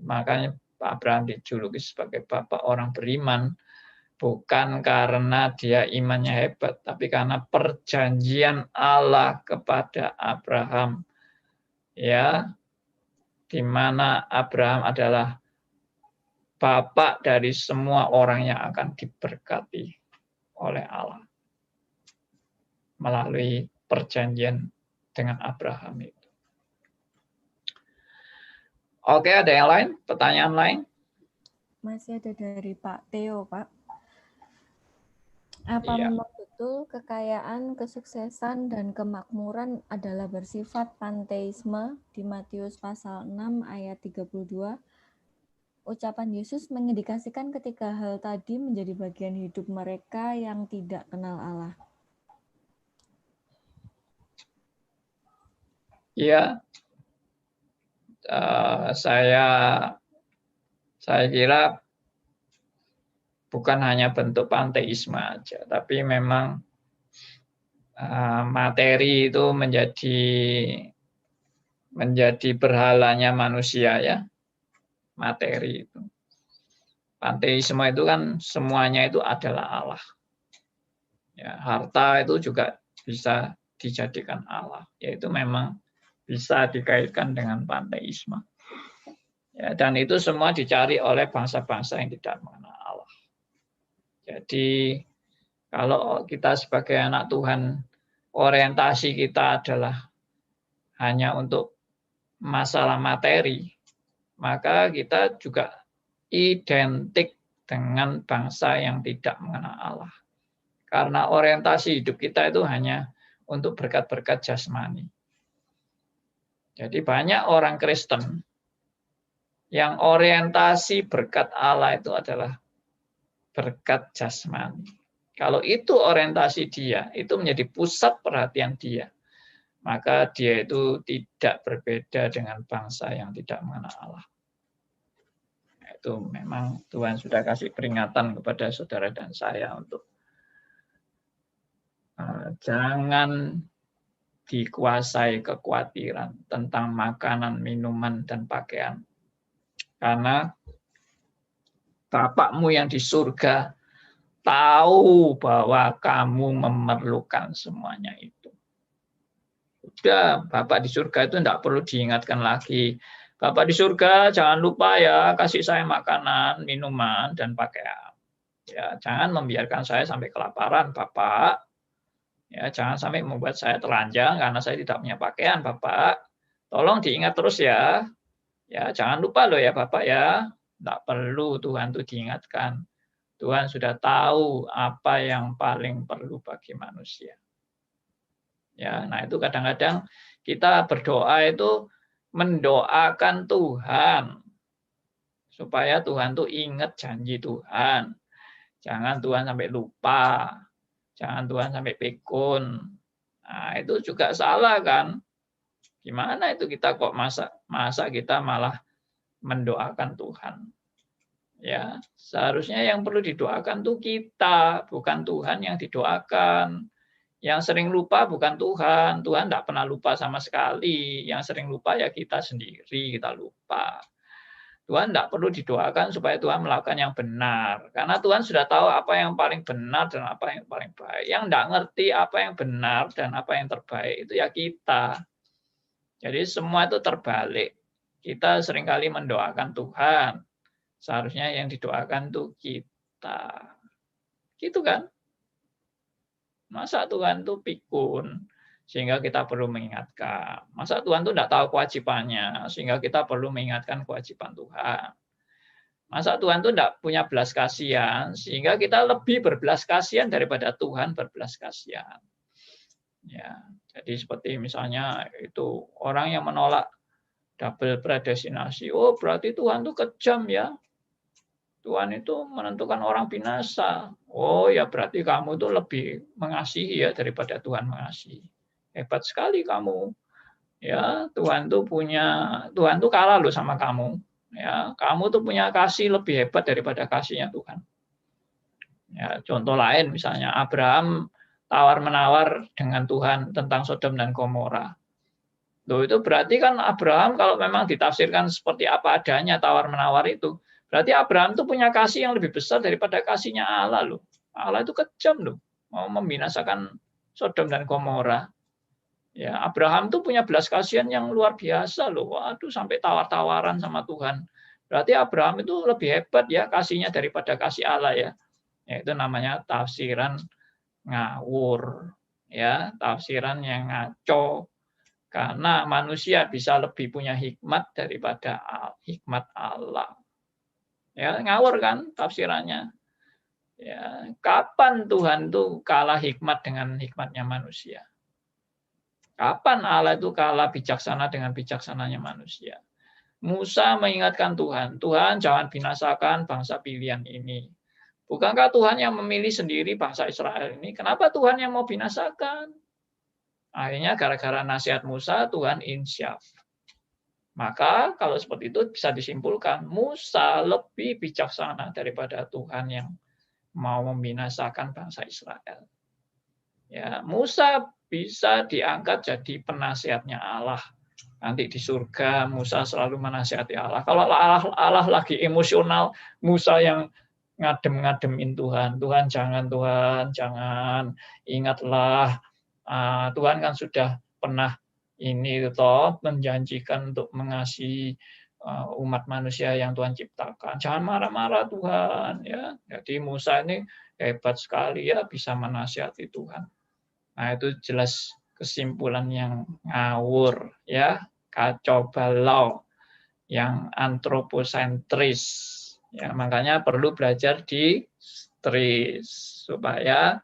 Makanya Abraham dijuluki sebagai bapak orang beriman. Bukan karena dia imannya hebat, tapi karena perjanjian Allah kepada Abraham. Ya, di mana Abraham adalah bapak dari semua orang yang akan diberkati oleh Allah melalui perjanjian dengan Abraham itu. Oke, ada yang lain? Pertanyaan lain? Masih ada dari Pak Theo, Pak. Apa Iya. memang betul kekayaan, kesuksesan, dan kemakmuran adalah bersifat panteisme di Matius pasal 6 ayat 32? Ucapan Yesus mengindikasikan ketika hal tadi menjadi bagian hidup mereka yang tidak kenal Allah. Ya, saya kira bukan hanya bentuk panteisme aja, tapi memang materi itu menjadi berhalanya manusia ya, materi itu. Panteisme itu kan semuanya itu adalah Allah. Ya, harta itu juga bisa dijadikan Allah, yaitu memang bisa dikaitkan dengan panteisme. Ya, dan itu semua dicari oleh bangsa-bangsa yang tidak mengenal Allah. Jadi kalau kita sebagai anak Tuhan, orientasi kita adalah hanya untuk masalah materi, maka kita juga identik dengan bangsa yang tidak mengenal Allah. Karena orientasi hidup kita itu hanya untuk berkat-berkat jasmani. Jadi banyak orang Kristen yang orientasi berkat Allah itu adalah berkat jasmani. Kalau itu orientasi dia, itu menjadi pusat perhatian dia, maka dia itu tidak berbeda dengan bangsa yang tidak mengenal Allah. Itu memang Tuhan sudah kasih peringatan kepada saudara dan saya untuk jangan dikuasai kekhawatiran tentang makanan, minuman, dan pakaian. Karena Bapakmu yang di surga tahu bahwa kamu memerlukan semuanya itu. Sudah, Bapak di surga itu tidak perlu diingatkan lagi. Bapak di surga jangan lupa ya kasih saya makanan, minuman, dan pakaian. Ya, jangan membiarkan saya sampai kelaparan, Bapak. Ya, jangan sampai membuat saya telanjang karena saya tidak punya pakaian, Bapak. Tolong diingat terus ya. Ya, jangan lupa loh ya Bapak ya. Tidak perlu Tuhan itu diingatkan. Tuhan sudah tahu apa yang paling perlu bagi manusia. Ya, nah itu kadang-kadang kita berdoa itu mendoakan Tuhan. supaya Tuhan tuh ingat janji Tuhan. Jangan Tuhan sampai lupa, jangan Tuhan sampai pikun. Nah, itu juga salah kan? Gimana itu kita kok masa kita malah mendoakan Tuhan? Ya, seharusnya yang perlu didoakan tuh kita, bukan Tuhan yang didoakan. Yang sering lupa bukan Tuhan. Tuhan tidak pernah lupa sama sekali. Yang sering lupa ya kita sendiri, kita lupa. Tuhan tidak perlu didoakan supaya Tuhan melakukan yang benar. Karena Tuhan sudah tahu apa yang paling benar dan apa yang paling baik. Yang tidak ngerti apa yang benar dan apa yang terbaik itu ya kita. Jadi semua itu terbalik. Kita seringkali mendoakan Tuhan. Seharusnya yang didoakan tuh kita. Gitu kan? Masa Tuhan tuh pikun sehingga kita perlu mengingatkan. Masa Tuhan tuh tidak tahu kewajibannya sehingga kita perlu mengingatkan kewajiban Tuhan. Masa Tuhan tuh tidak punya belas kasihan sehingga kita lebih berbelas kasihan daripada Tuhan berbelas kasihan. Ya, jadi seperti misalnya itu orang yang menolak double predestinasi. Oh, berarti Tuhan tuh kejam ya. Tuhan itu menentukan orang binasa. Oh ya berarti kamu itu lebih mengasihi ya daripada Tuhan mengasihi. Hebat sekali kamu. Ya, Tuhan tuh kalah loh sama kamu. Ya, kamu tuh punya kasih lebih hebat daripada kasihnya Tuhan. Ya, contoh lain misalnya Abraham tawar-menawar dengan Tuhan tentang Sodom dan Gomora. Loh, itu berarti kan Abraham kalau memang ditafsirkan seperti apa adanya tawar-menawar itu, berarti Abraham itu punya kasih yang lebih besar daripada kasihnya Allah loh. Allah itu kejam loh, mau membinasakan Sodom dan Gomora. Ya, Abraham tuh punya belas kasihan yang luar biasa loh. Waduh, sampai tawar-tawaran sama Tuhan. Berarti Abraham itu lebih hebat ya kasihnya daripada kasih Allah ya. Itu namanya tafsiran ngawur. Ya, tafsiran yang ngaco. Karena manusia bisa lebih punya hikmat daripada hikmat Allah. Ya, ngawur kan tafsirannya. Ya, kapan Tuhan itu kalah hikmat dengan hikmatnya manusia? Kapan Allah itu kalah bijaksana dengan bijaksananya manusia? Musa mengingatkan Tuhan, Tuhan jangan binasakan bangsa pilihan ini. Bukankah Tuhan yang memilih sendiri bangsa Israel ini? Kenapa Tuhan yang mau binasakan? Akhirnya gara-gara nasihat Musa, Tuhan insyaf. Maka kalau seperti itu bisa disimpulkan, Musa lebih bijaksana daripada Tuhan yang mau membinasakan bangsa Israel. Ya, Musa bisa diangkat jadi penasihatnya Allah. Nanti di surga Musa selalu menasihati Allah. Kalau Allah lagi emosional, Musa yang ngadem-ngademin Tuhan. Tuhan jangan, ingatlah. Tuhan kan sudah pernah ini toh menjanjikan untuk mengasihi umat manusia yang Tuhan ciptakan. Jangan marah-marah Tuhan ya. Jadi Musa ini hebat sekali ya bisa menasihati Tuhan. Nah, itu jelas kesimpulan yang ngawur ya, kacau balau, yang antroposentris. Ya, makanya perlu belajar di stris supaya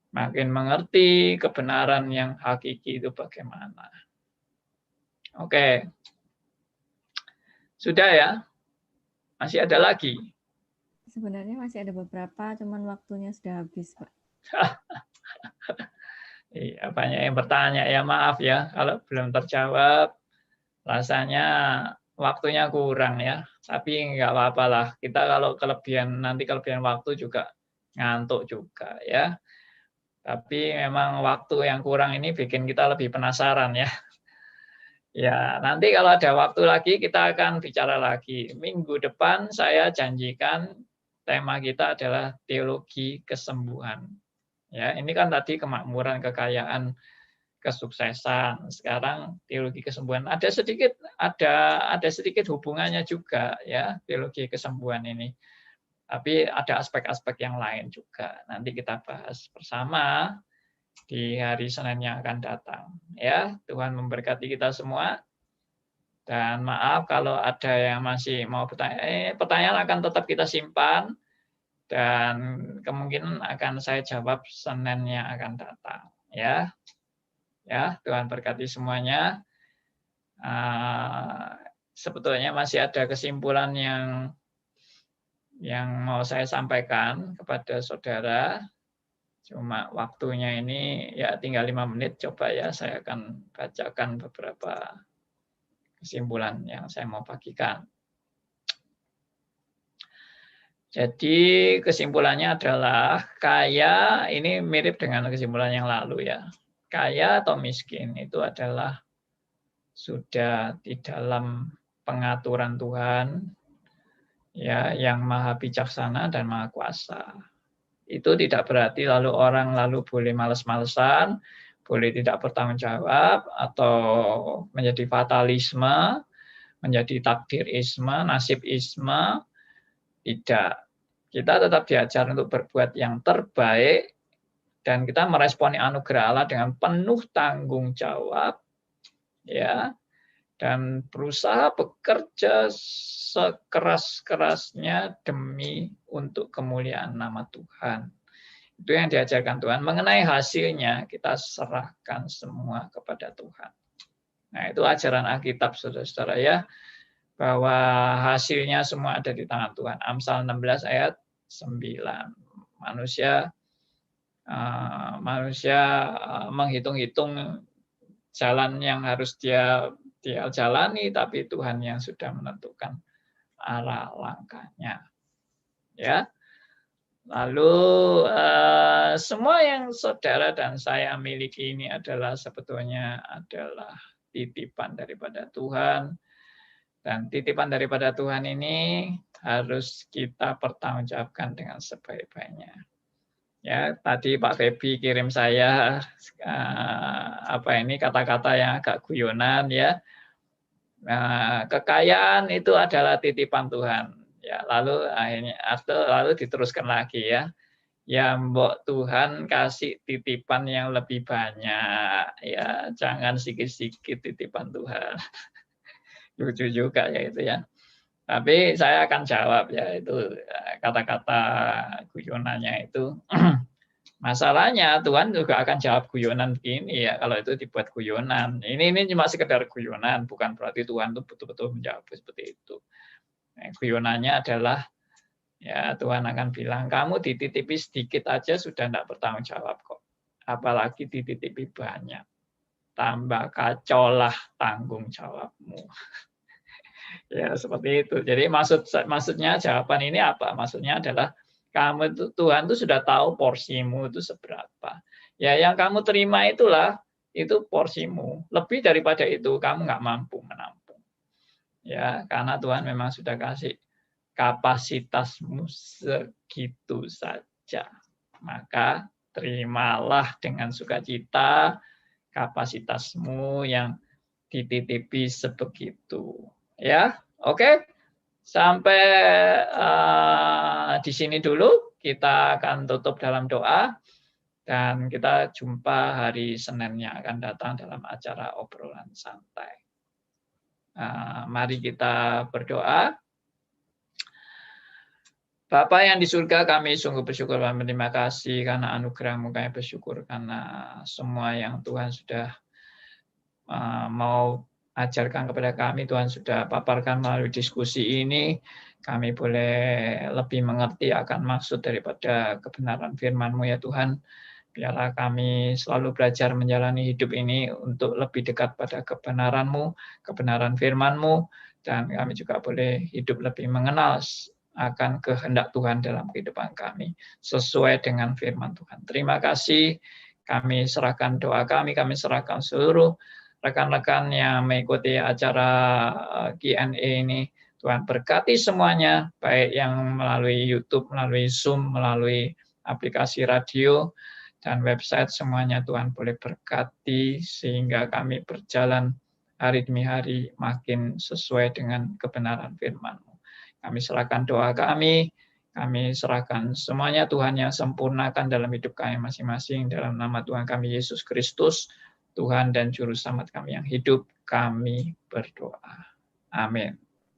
makin mengerti kebenaran yang hakiki itu bagaimana. Oke. Sudah ya? Masih ada lagi? Sebenarnya masih ada beberapa, cuman waktunya sudah habis, Pak. Iya, banyak yang bertanya ya, maaf ya kalau belum terjawab. Rasanya waktunya kurang ya, tapi nggak apa-apa lah. Kita kalau nanti kelebihan waktu juga ngantuk juga ya. Tapi memang waktu yang kurang ini bikin kita lebih penasaran ya. Ya, nanti kalau ada waktu lagi kita akan bicara lagi. Minggu depan saya janjikan tema kita adalah teologi kesembuhan. Ya, ini kan tadi kemakmuran, kekayaan, kesuksesan. Sekarang teologi kesembuhan. Ada sedikit hubungannya juga ya teologi kesembuhan ini. Tapi ada aspek-aspek yang lain juga. Nanti kita bahas bersama di hari Senin yang akan datang. Ya, Tuhan memberkati kita semua. Dan maaf kalau ada yang masih mau bertanya. Pertanyaan akan tetap kita simpan. Dan kemungkinan akan saya jawab Senin yang akan datang. Ya, Tuhan berkati semuanya. sebetulnya masih ada kesimpulan yang mau saya sampaikan kepada saudara. Cuma waktunya ini ya tinggal 5 menit, coba ya saya akan bacakan beberapa kesimpulan yang saya mau bagikan. Jadi kesimpulannya adalah kaya, ini mirip dengan kesimpulan yang lalu ya. Kaya atau miskin itu adalah sudah di dalam pengaturan Tuhan ya, yang maha bijaksana dan maha kuasa. Itu tidak berarti lalu orang boleh males-malesan, boleh tidak bertanggung jawab, atau menjadi fatalisme, menjadi takdirisme, nasibisme. Tidak. Kita tetap diajar untuk berbuat yang terbaik, dan kita meresponi anugerah Allah dengan penuh tanggung jawab, ya, dan berusaha bekerja sekeras-kerasnya demi untuk kemuliaan nama Tuhan. Itu yang diajarkan Tuhan. Mengenai hasilnya, kita serahkan semua kepada Tuhan. Nah, itu ajaran Alkitab, saudara-saudara ya, bahwa hasilnya semua ada di tangan Tuhan. Amsal 16 ayat 9. Manusia menghitung-hitung jalan yang harus dia jalani, tapi Tuhan yang sudah menentukan arah langkahnya. Ya. Lalu semua yang saudara dan saya miliki ini sebetulnya adalah titipan daripada Tuhan. Dan titipan daripada Tuhan ini harus kita pertanggungjawabkan dengan sebaik-baiknya. Ya, tadi Pak Febi kirim saya kata-kata yang agak guyonan ya. Kekayaan itu adalah titipan Tuhan. Ya, lalu diteruskan lagi ya. Ya, mbok Tuhan kasih titipan yang lebih banyak ya, jangan sikit-sikit titipan Tuhan. Lucu juga ya itu ya. Tapi saya akan jawab ya, itu kata-kata guyonannya itu. Masalahnya Tuhan juga akan jawab guyonan begini ya, kalau itu dibuat guyonan. Ini cuma sekedar guyonan, bukan berarti Tuhan itu betul-betul menjawab seperti itu. Nah, guyonannya adalah ya Tuhan akan bilang, kamu dititipi sedikit aja sudah tidak bertanggung jawab kok. Apalagi dititipi banyak. Tambah kacaulah tanggung jawabmu. Ya, seperti itu. Jadi maksudnya jawaban ini apa? Maksudnya adalah Tuhan itu sudah tahu porsimu itu seberapa. Ya, yang kamu terima itu porsimu. Lebih daripada itu kamu nggak mampu menampung. Ya, karena Tuhan memang sudah kasih kapasitasmu segitu saja. Maka terimalah dengan sukacita kapasitasmu yang dititipi sebegitu. Ya, oke. Sampai di sini dulu. Kita akan tutup dalam doa. Dan kita jumpa hari Senin yang akan datang dalam acara obrolan santai. Mari kita berdoa. Bapa yang di surga, kami sungguh bersyukur dan berterima kasih karena anugerah-Mu. Kami bersyukur karena semua yang Tuhan sudah mau ajarkan kepada kami, Tuhan sudah paparkan melalui diskusi ini. Kami boleh lebih mengerti akan maksud daripada kebenaran firman-Mu ya Tuhan. Biarlah kami selalu belajar menjalani hidup ini untuk lebih dekat pada kebenaran-Mu, kebenaran firman-Mu, dan kami juga boleh hidup lebih mengenal akan kehendak Tuhan dalam kehidupan kami, sesuai dengan firman Tuhan. Terima kasih, kami serahkan doa kami serahkan seluruh rekan-rekan yang mengikuti acara Q&A ini. Tuhan berkati semuanya, baik yang melalui YouTube, melalui Zoom, melalui aplikasi radio, dan website, semuanya Tuhan boleh berkati, sehingga kami berjalan hari demi hari makin sesuai dengan kebenaran firman-Mu. Kami serahkan doa kami serahkan semuanya Tuhan yang sempurnakan dalam hidup kami masing-masing, dalam nama Tuhan kami Yesus Kristus, Tuhan dan Juru Selamat kami yang hidup, kami berdoa. Amin.